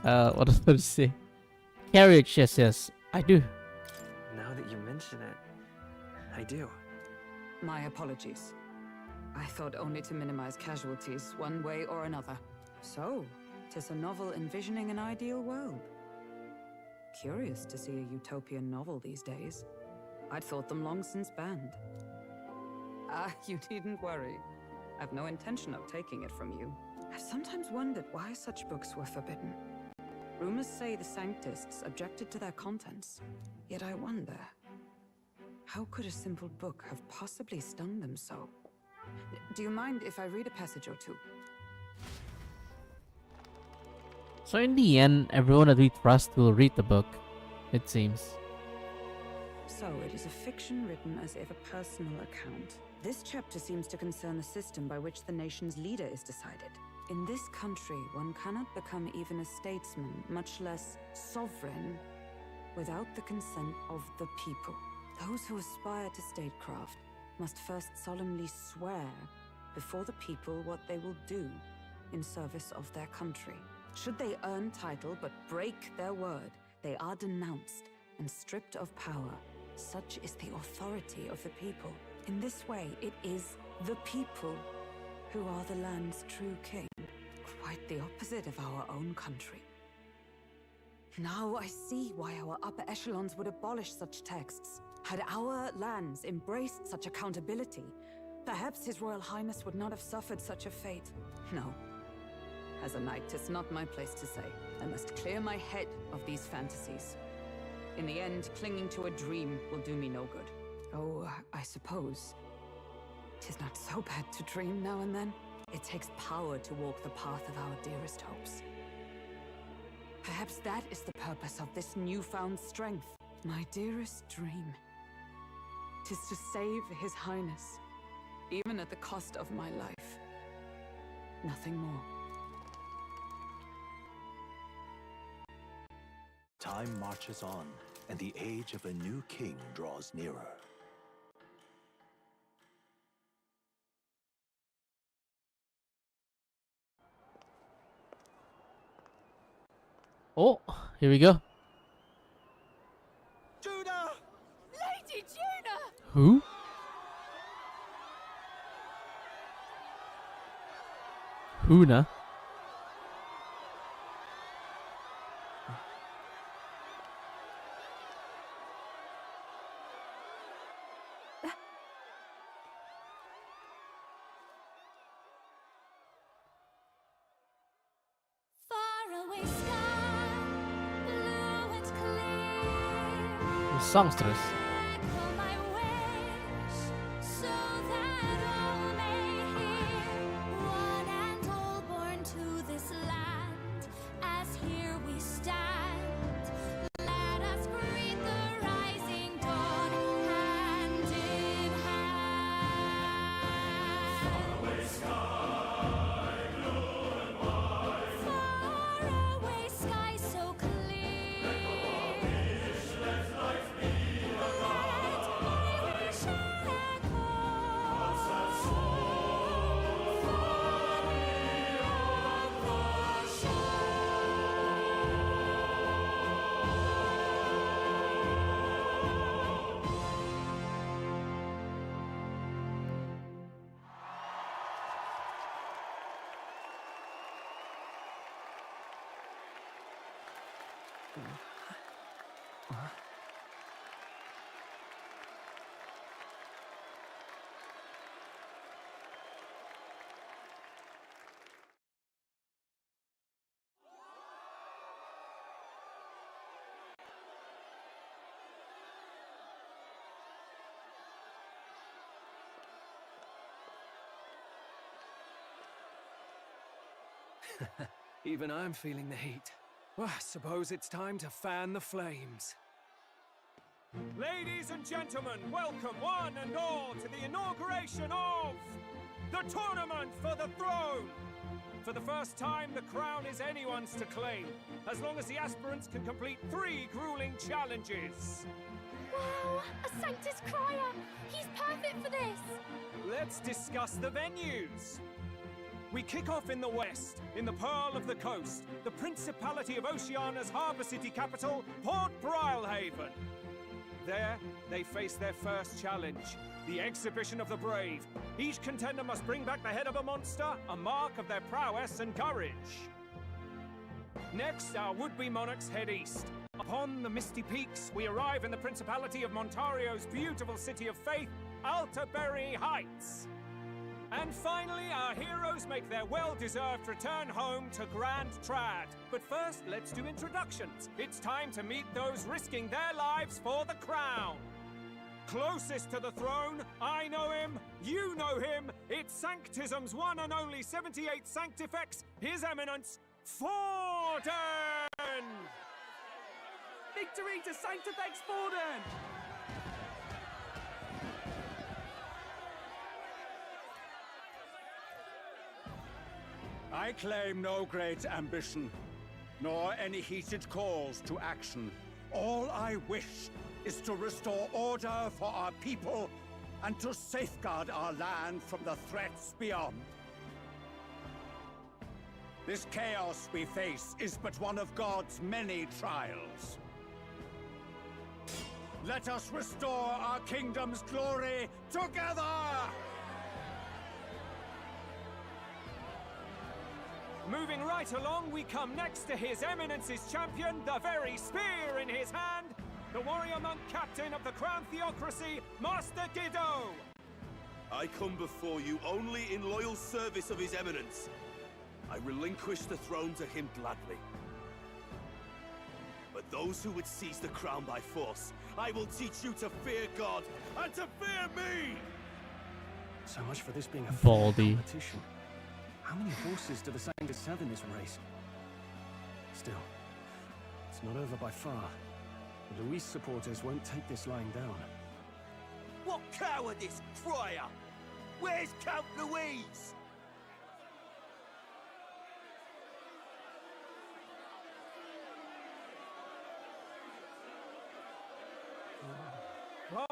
A: What was I supposed to say? Carriage, yes, I do.
C: Now that you mention it, I do.
I: My apologies. I thought only to minimize casualties one way or another. So, 'tis a novel envisioning an ideal world. Curious to see a utopian novel these days. I'd thought them long since banned. You needn't worry. I've no intention of taking it from you. I've sometimes wondered why such books were forbidden. Rumors say the Sanctists objected to their contents. Yet I wonder, how could a simple book have possibly stung them so? Do you mind if I read a passage or two?
A: So in the end, everyone that we trust will read the book, it seems.
I: So it is a fiction written as if a personal account. This chapter seems to concern the system by which the nation's leader is decided. In this country, one cannot become even a statesman, much less sovereign, without the consent of the people. Those who aspire to statecraft must first solemnly swear before the people what they will do in service of their country. Should they earn title but break their word, they are denounced and stripped of power. Such is the authority of the people. In this way, it is the people who are the land's true king. Quite the opposite of our own country. Now I see why our upper echelons would abolish such texts. Had our lands embraced such accountability, perhaps His Royal Highness would not have suffered such a fate. No. As a knight, 'tis not my place to say. I must clear my head of these fantasies. In the end, clinging to a dream will do me no good. Oh, I suppose 'tis not so bad to dream now and then. It takes power to walk the path of our dearest hopes. Perhaps that is the purpose of this newfound strength. My dearest dream. 'Tis to save His Highness, even at the cost of my life. Nothing more.
L: Time marches on, and the age of a new king draws nearer.
A: Oh, here we go.
G: Juna!
J: Lady Juna!
A: Who? Huna? Songstress.
E: Even I'm feeling the heat. Well, I suppose it's time to fan the flames. Ladies and gentlemen, welcome one and all to the inauguration of the Tournament for the Throne! For the first time, the crown is anyone's to claim, as long as the aspirants can complete 3 grueling challenges.
B: Wow, a Sanctus Crier! He's perfect for this!
E: Let's discuss the venues. We kick off in the west, in the Pearl of the Coast, the Principality of Oceania's harbour city capital, Port Brilehaven. There, they face their first challenge, the Exhibition of the Brave. Each contender must bring back the head of a monster, a mark of their prowess and courage. Next, our would-be monarchs head east. Upon the misty peaks, we arrive in the Principality of Montario's beautiful city of faith, Altaberry Heights. And finally, our heroes make their well-deserved return home to Grand Trad. But first, let's do introductions. It's time to meet those risking their lives for the crown. Closest to the throne, I know him, you know him. It's Sanctism's one and only 78 Sanctifex, His Eminence, Forden!
O: Victory to Sanctifex Forden!
N: I claim no great ambition, nor any heated calls to action. All I wish is to restore order for our people and to safeguard our land from the threats beyond. This chaos we face is but one of God's many trials. Let us restore our kingdom's glory together!
E: Moving right along, we come next to His Eminence's champion, the very spear in his hand, the warrior monk captain of the Crown Theocracy, Master Giddo!
P: I come before you only in loyal service of His Eminence. I relinquish the throne to him gladly. But those who would seize the crown by force, I will teach you to fear God and to fear me!
D: So much for this being a
A: Baldy.
D: competition. How many horses do the Sanctus have in this race? Still, it's not over by far. The Luis supporters won't take this lying down.
P: What cowardice, Crier! Where's Count Louise?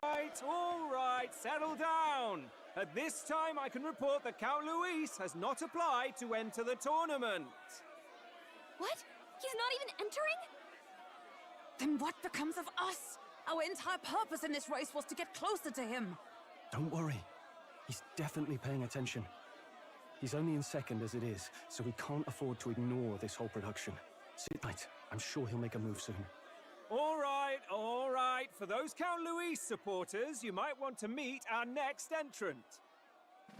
E: Right, all right, settle down. At this time, I can report that Count Luis has not applied to enter the tournament.
J: What? He's not even entering?
I: Then what becomes of us? Our entire purpose in this race was to get closer to him.
D: Don't worry. He's definitely paying attention. He's only in second as it is, so we can't afford to ignore this whole production. Sit tight. I'm sure he'll make a move soon.
E: All right, all right. For those Count Luis supporters, you might want to meet our next entrant.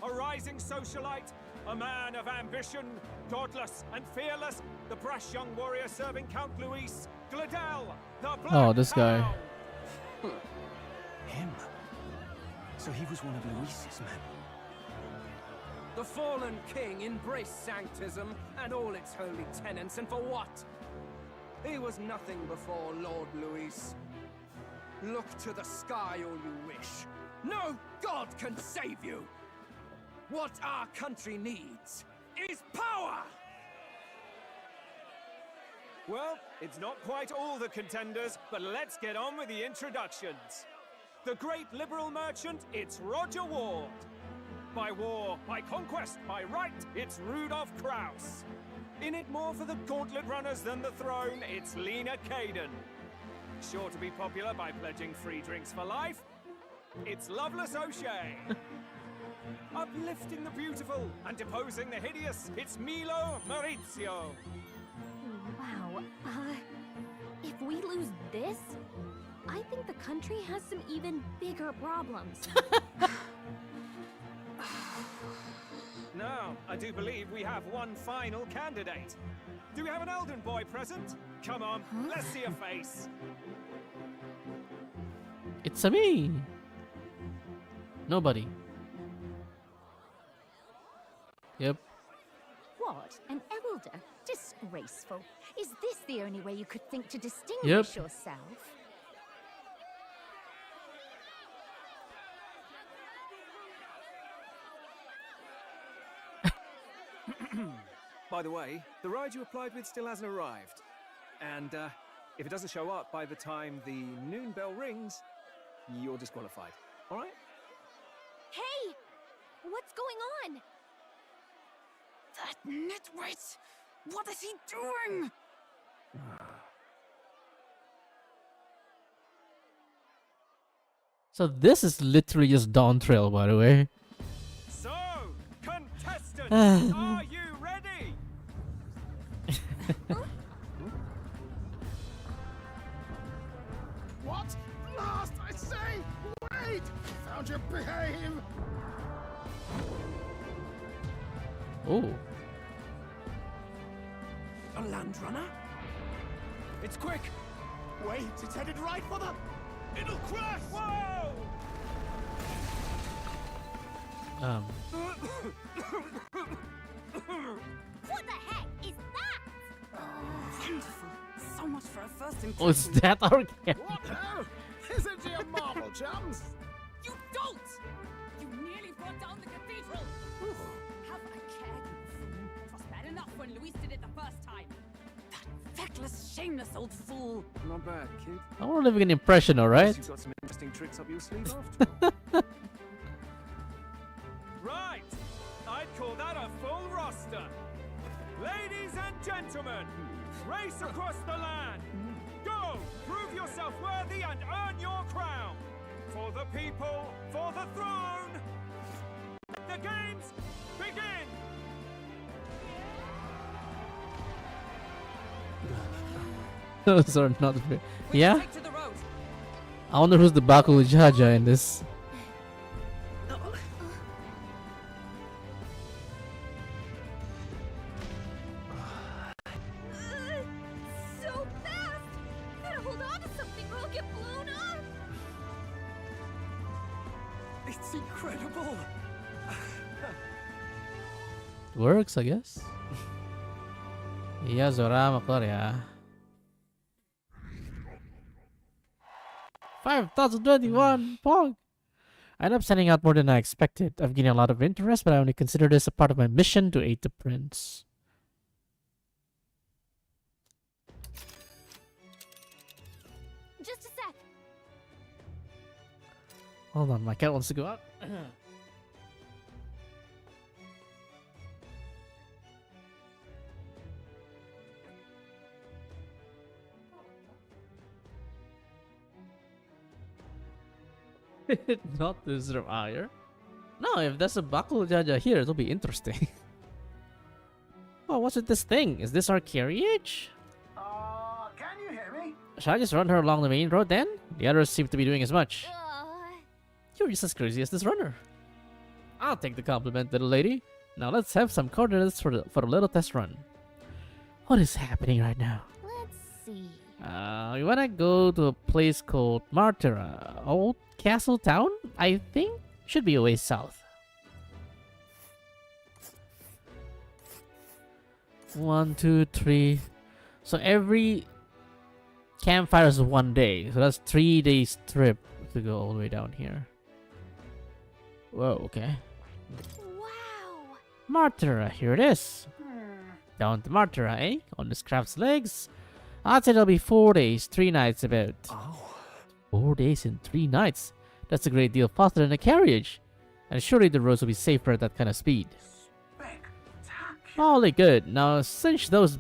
E: A rising socialite, a man of ambition, godless and fearless, the brash young warrior serving Count Luis, Gladel, the Black
A: Oh, this guy.
E: Hound.
D: Him? So he was one of Luis's men.
O: The fallen king embraced Sanctism and all its holy tenets, and for what? He was nothing before Lord Luis. Look to the sky all you wish. No god can save you! What our country needs is power!
E: Well, it's not quite all the contenders, but let's get on with the introductions. The great liberal merchant, it's Roger Ward. By war, by conquest, by right, it's Rudolph Kraus. In it more for the gauntlet runners than the throne, it's Lena Caden. Sure to be popular by pledging free drinks for life, it's Loveless O'Shea. Uplifting the beautiful and deposing the hideous, it's Milo Maurizio.
K: Wow, If we lose this, I think the country has some even bigger problems.
E: Now, I do believe we have one final candidate. Do we have an Elden boy present? Come on, let's see a face.
A: It's a me. Nobody. Yep.
F: What? An elder? Disgraceful. Is this the only way you could think to distinguish yourself?
E: By the way, the ride you applied with still hasn't arrived. And if it doesn't show up by the time the noon bell rings, you're disqualified. All right?
K: Hey! What's going on?
I: That nitwit! What is he doing?
A: So this is literally just Dawn Trail, by the way.
E: So, contestants, are you ready?
G: What? Last, I say! Wait! Found your behave!
A: Oh.
E: A land runner? It's quick!
G: Wait, it's headed right for the...
E: It'll crash! Whoa!
F: What the heck is that?
I: Wonderful. So much for a first impression.
A: Oh, is that our camera?
G: What now? Isn't he a marvel, chums?
I: You don't! You nearly brought down the cathedral! Have a care, you fool. It was bad enough when Luis did it the first time. That feckless, shameless old fool.
E: Not bad, kid.
A: I want to leave an impression, alright?
E: You've got some interesting tricks up your sleeve after all. Right! I'd call that a full roster. Ladies and gentlemen, race across the land. Go! Prove yourself worthy and earn your crown. For the people, for the throne. The games begin!
A: Those are not fair. Yeah? I wonder who's the Bakul Jaja in this.
K: So fast! Gotta hold on to something or I'll get blown up!
E: It's incredible!
A: Works, I guess. Iya, Zora maklar ya. 5021 Pog! I ended up sending out more than I expected. I've gained a lot of interest, but I only consider this a part of my mission to aid the prince.
K: Just a sec.
A: Hold on, my cat wants to go out. Not this Ramire. No, if there's a Bakul Jaja here, it'll be interesting. Oh, what's with this thing? Is this our carriage?
G: Can you hear me?
A: Shall I just run her along the main road then? The others seem to be doing as much. You're just as crazy as this runner. I'll take the compliment, little lady. Now let's have some coordinates for a little test run. What is happening right now?
K: Let's see.
A: We wanna go to a place called Martira. Old Castle Town, I think? Should be a way south. 1, 2, 3. So every campfire is 1 day. So that's 3 days trip to go all the way down here. Whoa, okay.
K: Wow!
A: Martira, here it is. Down to Martira, eh? On this craft's legs. I'd say it'll be 4 days, 3 nights about. 4 days and 3 nights. That's a great deal faster than a carriage. And surely the roads will be safer at that kind of speed. Holy good. Now, since those...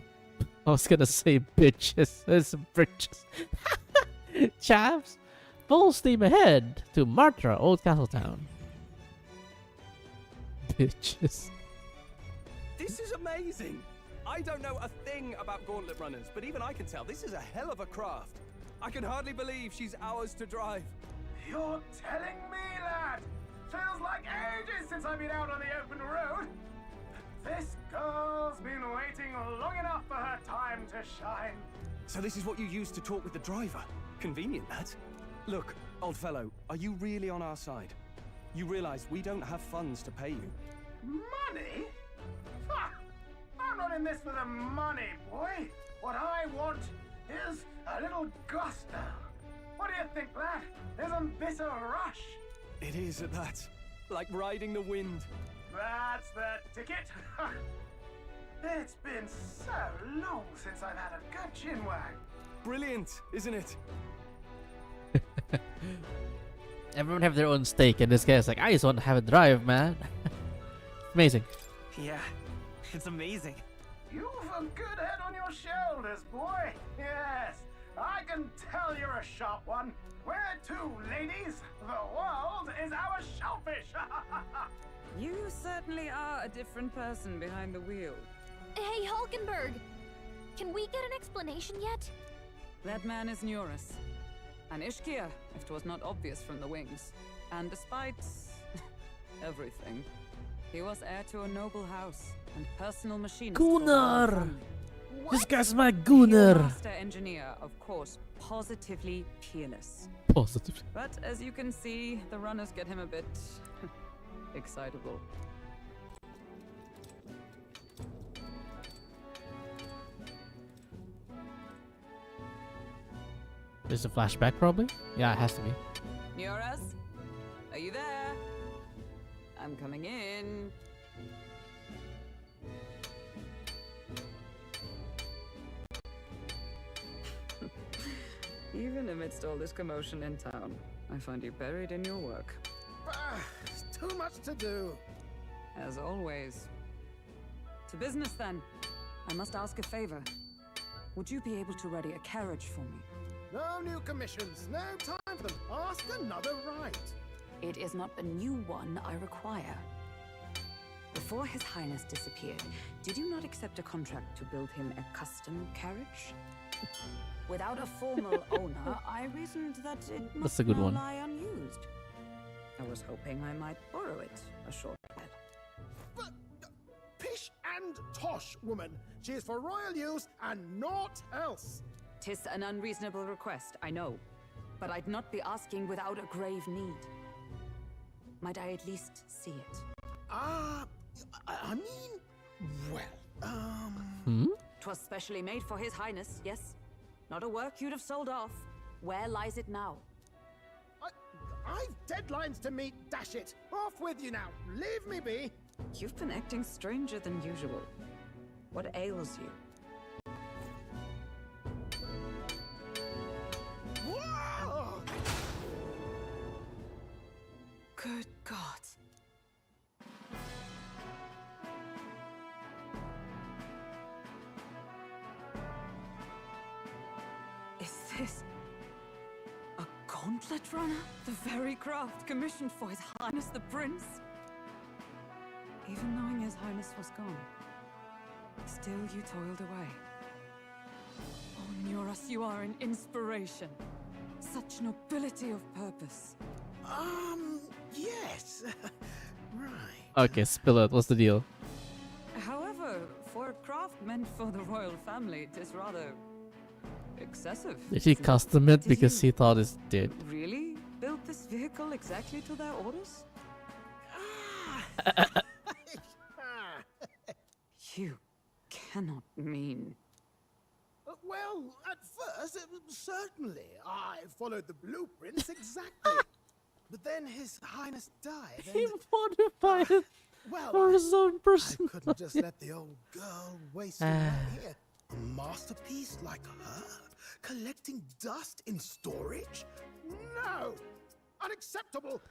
A: I was gonna say bitches. It's bitches. Chaps. Full steam ahead to Martira, Old Castle Town. Bitches.
E: This is amazing!
O: I don't know a thing about gauntlet runners, but even I can tell this is a hell of a craft. I can hardly believe she's ours to drive.
Q: You're telling me, lad? Feels like ages since I've been out on the open road. This girl's been waiting long enough for her time to shine.
O: So this is what you used to talk with the driver? Convenient, that. Look, old fellow, are you really on our side? You realize we don't have funds to pay you.
Q: Money? Ha! I'm not in this for the money, boy. What I want is a little gusto. What do you think, lad? Isn't this a rush?
O: It is at that. Like riding the wind.
Q: That's the ticket. It's been so long since I've had a good chinwag.
O: Brilliant, isn't it?
A: Everyone have their own stake, and this guy's like, I just want to have a drive, man. Amazing.
C: Yeah, it's amazing.
Q: You've a good head on your shoulders, boy. Yes, I can tell you're a sharp one. Where to, ladies? The world is our shellfish.
I: You certainly are a different person behind the wheel.
K: Hey, Hulkenberg! Can we get an explanation yet?
I: That man is Neurus. An Ishkia, if 'twas not obvious from the wings. And despite everything, he was heir to a noble house and personal machinist.
A: Gunnar! This guy's my
I: He was
A: Gunnar!
I: master engineer, of course, positively peerless.
A: Positive.
I: But as you can see, the runners get him a bit excitable.
A: There's a flashback, probably? Yeah, it has to be.
I: Neurus, are you there? I'm coming in. Even amidst all this commotion in town, I find you buried in your work.
G: Too much to do.
I: As always. To business then. I must ask a favor. Would you be able to ready a carriage for me?
G: No new commissions, no time for them. Ask another right.
I: It is not a new one I require. Before His Highness disappeared, did you not accept a contract to build him a custom carriage? Without a formal owner, I reasoned that it must
A: a good
I: now
A: one.
I: lie unused. I was hoping I might borrow it a short bit.
G: But, pish and tosh, woman. She is for royal use and naught else.
I: 'Tis an unreasonable request, I know. But I'd not be asking without a grave need. Might I at least see it?
G: I mean, well,
I: 'Twas specially made for His Highness, yes? Not a work you'd have sold off. Where lies it now?
G: I've deadlines to meet, dash it. Off with you now. Leave me be.
I: You've been acting stranger than usual. What ails you?
G: Whoa!
I: Good God. Is this a gauntlet runner? The very craft commissioned for His Highness the Prince? Even knowing His Highness was gone, still you toiled away. Oh, Neurus, you are an inspiration. Such nobility of purpose.
G: Yes. Right.
A: Okay, spill it. What's the deal?
I: However, for a craft meant for the royal family, it is rather excessive.
A: Did he custom it because he thought it did?
I: Really built this vehicle exactly to their orders? You cannot mean.
G: Well, at first, certainly, I followed the blueprints exactly. But then His Highness died.
A: He
G: And,
A: modified it
G: well,
A: for his own person.
G: I couldn't just let the old girl waste away. A masterpiece like her? Collecting dust in storage? No! Unacceptable!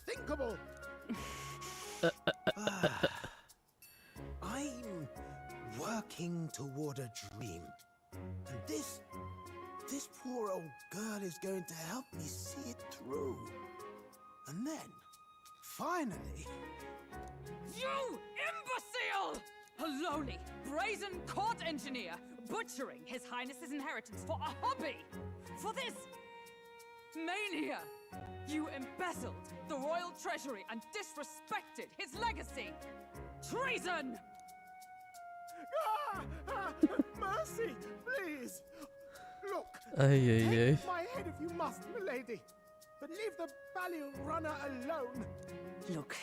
G: Unthinkable! I'm working toward a dream. And this poor old girl is going to help me see it through. And then, finally...
I: You imbecile! A lowly, brazen court engineer butchering His Highness's inheritance for a hobby! For this mania! You embezzled the royal treasury and disrespected his legacy! Treason!
G: Mercy, please! Look,
A: Ay,
G: take my head if you must, milady, but leave the Balliol runner alone.
I: Look,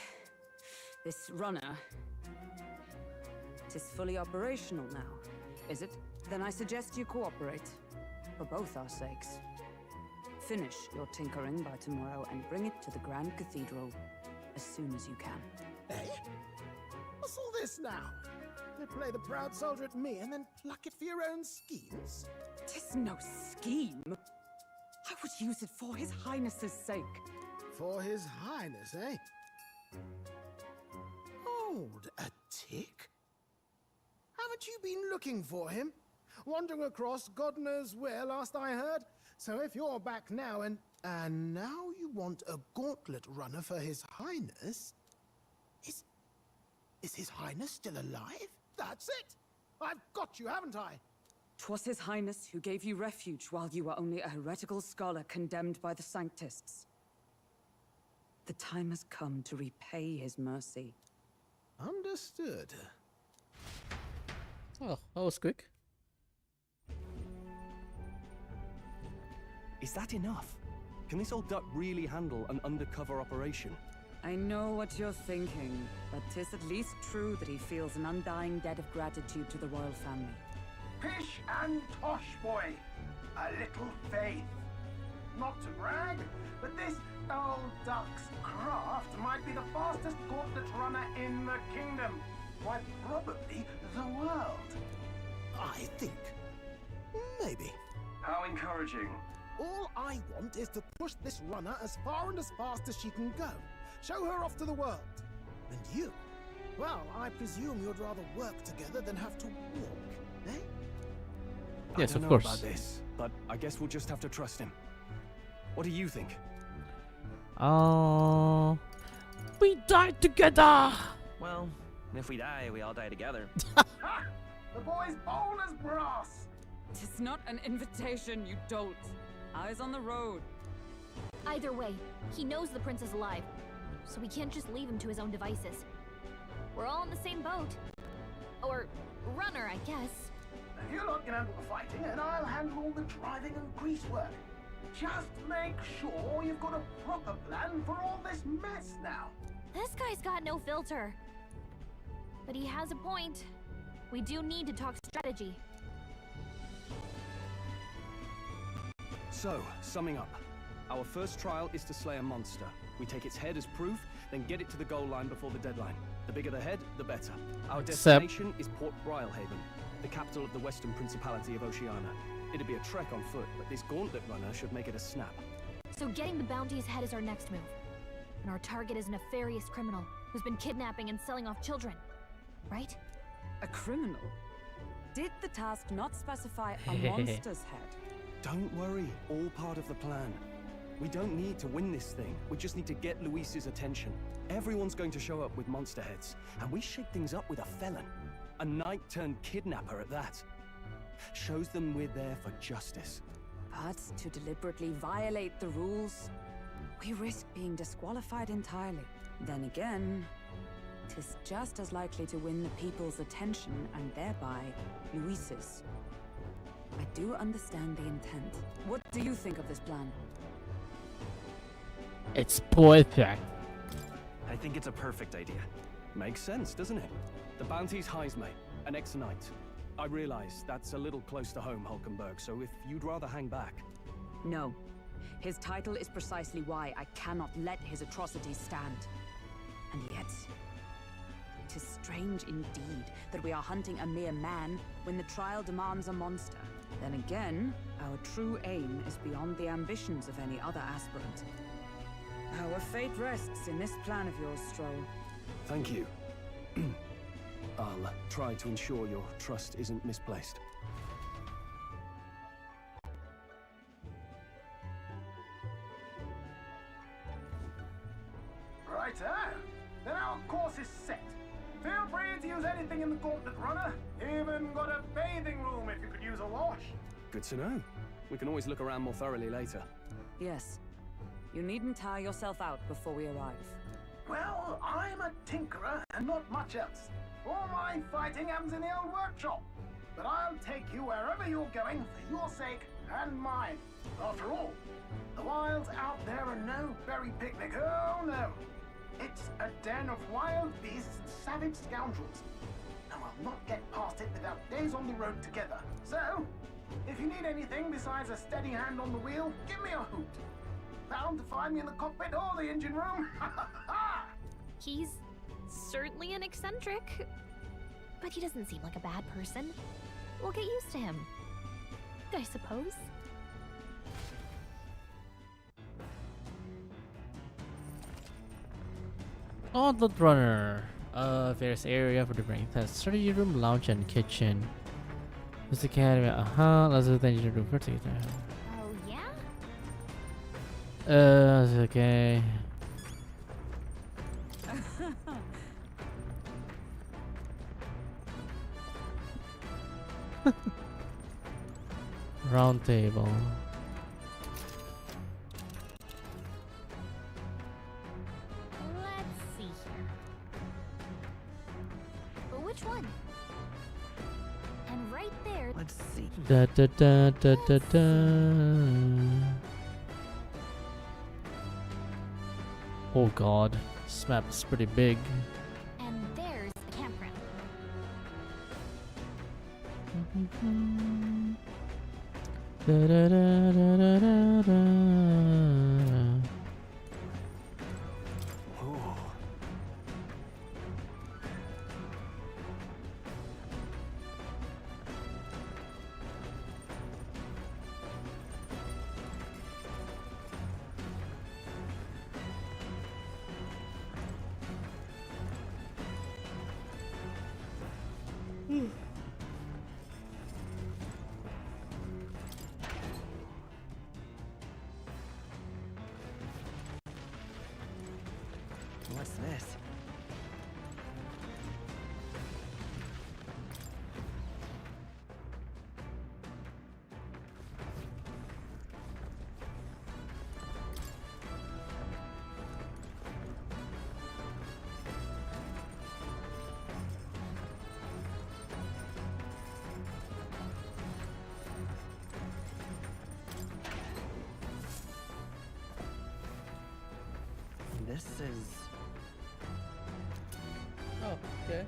I: this runner... It is fully operational now, is it? Then I suggest you cooperate, for both our sakes. Finish your tinkering by tomorrow and bring it to the Grand Cathedral as soon as you can.
G: Eh? What's all this now? You play the proud soldier at me and then pluck it for your own schemes?
I: 'Tis no scheme. I would use it for His Highness's sake.
G: For His Highness, eh? Hold a tick. Haven't you been looking for him? Wandering across God knows where last I heard? So if you're back now and now you want a gauntlet runner for His Highness? Is His Highness still alive? That's it! I've got you, haven't I?
I: 'Twas His Highness who gave you refuge while you were only a heretical scholar condemned by the Sanctists. The time has come to repay his mercy.
G: Understood.
A: Oh, that was quick.
D: Is that enough? Can this old duck really handle an undercover operation?
I: I know what you're thinking, but 'tis at least true that he feels an undying debt of gratitude to the royal family.
Q: Pish and tosh, boy. A little faith. Not to brag, but this old duck's craft might be the fastest gauntlet runner in the kingdom. Why, probably the world.
G: I think. Maybe.
Q: How encouraging.
G: All I want is to push this runner as far and as fast as she can go. Show her off to the world. And you? Well, I presume you'd rather work together than have to walk, eh?
A: Yes,
D: I don't
A: of
D: know
A: course.
D: about this, but I guess we'll just have to trust him. What do you think?
A: We died together.
C: Well, if we die, we all die together.
Q: Ha! The boy's bold as brass.
I: 'Tis not an invitation, you dolt. Eyes on the road.
K: Either way, he knows the prince is alive, so we can't just leave him to his own devices. We're all in the same boat. Or runner, I guess.
Q: You lot can handle the fighting, and I'll handle all the driving and grease work. Just make sure you've got a proper plan for all this mess now.
K: This guy's got no filter. But he has a point. We do need to talk strategy.
D: So, summing up. Our first trial is to slay a monster. We take its head as proof, then get it to the goal line before the deadline. The bigger the head, the better. Our destination is Port Brylehaven, the capital of the Western Principality of Oceania. It'd be a trek on foot, but this gauntlet runner should make it a snap.
K: So getting the bounty's head is our next move. And our target is a nefarious criminal who's been kidnapping and selling off children. Right?
I: A criminal? Did the task not specify a monster's head?
D: Don't worry, all part of the plan. We don't need to win this thing. We just need to get Luis's attention. Everyone's going to show up with monster heads, and we shake things up with a felon. A knight-turned-kidnapper at that. Shows them we're there for justice.
I: But to deliberately violate the rules, we risk being disqualified entirely. Then again, 'tis just as likely to win the people's attention and thereby Luis's. I do understand the intent. What do you think of this plan?
A: It's perfect.
C: I think it's a perfect idea.
D: Makes sense, doesn't it? The bounty's Heisme, an ex-knight. I realize that's a little close to home, Hulkenberg, so if you'd rather hang back...
I: No. His title is precisely why I cannot let his atrocities stand. And yet, 'tis strange indeed that we are hunting a mere man when the trial demands a monster. Then again, our true aim is beyond the ambitions of any other aspirant. Our fate rests in this plan of yours, Stroll.
D: Thank you. I'll try to ensure your trust isn't misplaced.
Q: Righto. Then our course is set. Feel free to use anything everything in the Gauntlet Runner. Even got a bathing room if you could use a wash.
D: Good to know. We can always look around more thoroughly later.
I: Yes. You needn't tire yourself out before we arrive.
Q: Well, I'm a tinkerer and not much else. All my fighting happens in the old workshop. But I'll take you wherever you're going for your sake and mine. After all, the wilds out there are no berry picnic. Oh no. It's a den of wild beasts and savage scoundrels. And we'll not get past it without days on the road together. So, if you need anything besides a steady hand on the wheel, give me a hoot. Bound to find me in the cockpit or the engine room.
K: He's certainly an eccentric, but he doesn't seem like a bad person. We'll get used to him, I suppose.
A: Gauntlet Runner. Various area for different tests. Study room, lounge, and kitchen. This academy. Let's do the engine room first.
K: Oh yeah?
A: It's okay. Round table.
K: Let's see here. But which one? And right there.
C: Let's see.
A: Da da da da da da. Oh god, this map is pretty big.
K: And there's the campground.
A: Da da da da da da da.
C: What's this? This is...
A: Oh, okay.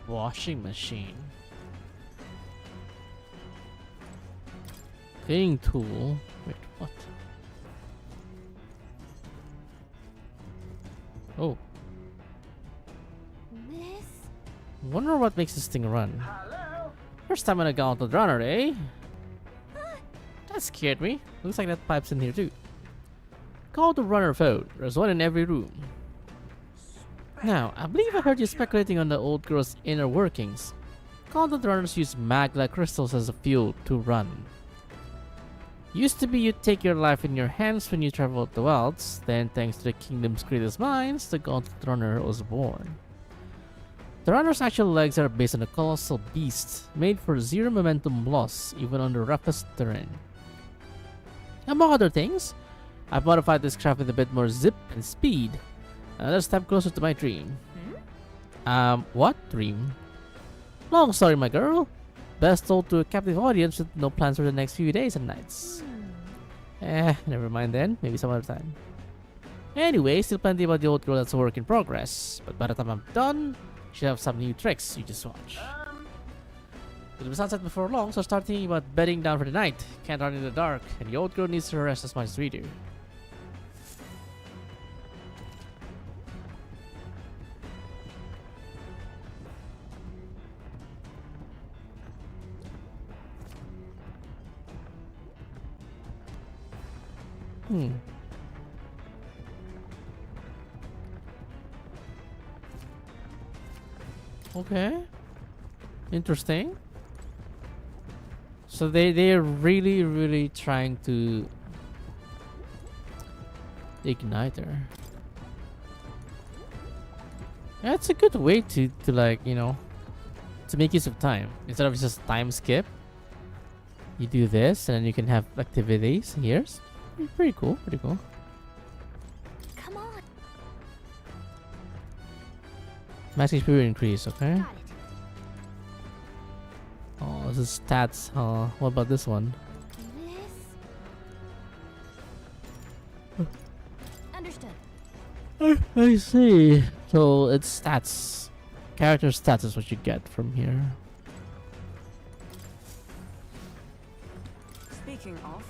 A: Washing machine. Cleaning tool. Wait, what? Oh.
K: This?
A: Wonder what makes this thing run. First time on a Gauntlet Runner, eh? That scared me. Looks like that pipe's in here too. Gauntlet Runner phone. There's one in every room. Now, I believe I heard you speculating on the old girl's inner workings. Gauntlet Runners use magla crystals as a fuel to run. Used to be you'd take your life in your hands when you traveled the wilds, then thanks to the kingdom's greatest minds, the Gauntlet Runner was born. The runner's actual legs are based on a colossal beast, made for zero momentum loss even on the roughest terrain. Among other things, I've modified this craft with a bit more zip and speed. Another step closer to my dream. What dream? Long story, my girl. Best told to a captive audience with no plans for the next few days and nights. Never mind then. Maybe some other time. Anyway, still plenty about the old girl that's a work in progress. But by the time I'm done, she'll have some new tricks. You just watch. It'll be sunset before long, so start thinking about bedding down for the night. Can't run in the dark, and the old girl needs to rest as much as we do. Hmm. Okay. Interesting. So they're really trying to ignite her. That's a good way to like, you know, to make use of time. Instead of just time skip, you do this and then you can have activities here. Pretty cool, pretty cool.
B: Come on.
A: Max HP will increase, okay? Oh, this is stats, huh? What about this one?
B: Understood.
A: I see. So it's stats. Character stats is what you get from here.
I: Speaking of,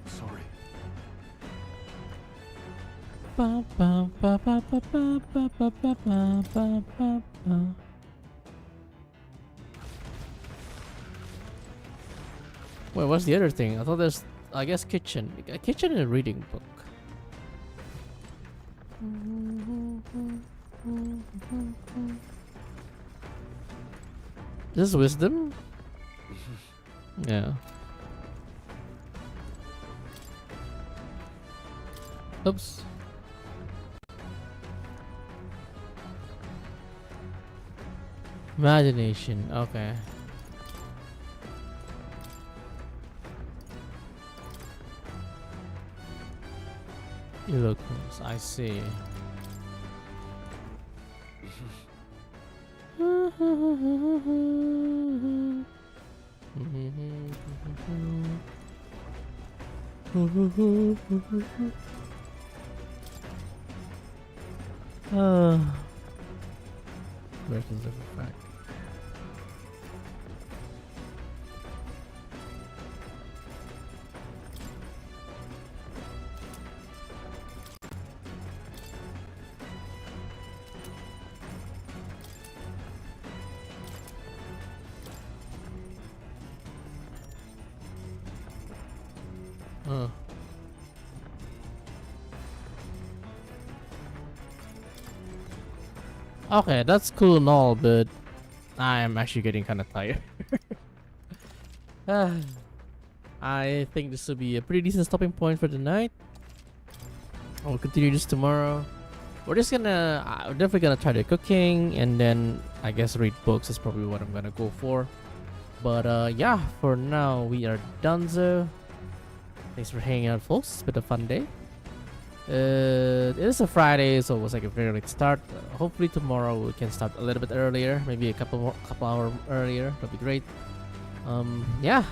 D: Sorry.
A: Ba, ba, ba, ba, ba, ba, ba, ba, ba, ba, ba, ba. Wait, what's the other thing? I thought there's, I guess, kitchen. A kitchen and a reading book. This is wisdom? Yeah. Oops. Imagination, okay. Eloquence, I see. Versions of effect. Okay, that's cool and all, but I'm actually getting kind of tired. I think this will be a pretty decent stopping point for the night. I'll continue this tomorrow. We're just gonna, we're definitely gonna try the cooking, and then I guess read books is probably what I'm gonna go for. But yeah, for now we are done. So thanks for hanging out, folks. It's been a fun day. It is a Friday, so it was like a very late start. Hopefully tomorrow we can start a little bit earlier, maybe a couple hours earlier. That'd be great. Yeah.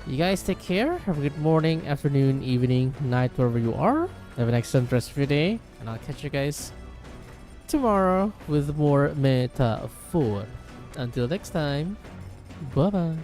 A: You guys take care. Have a good morning, afternoon, evening, night, wherever you are. Have an excellent rest of your day, and I'll catch you guys tomorrow with more Meta 4. Until next time, bye bye.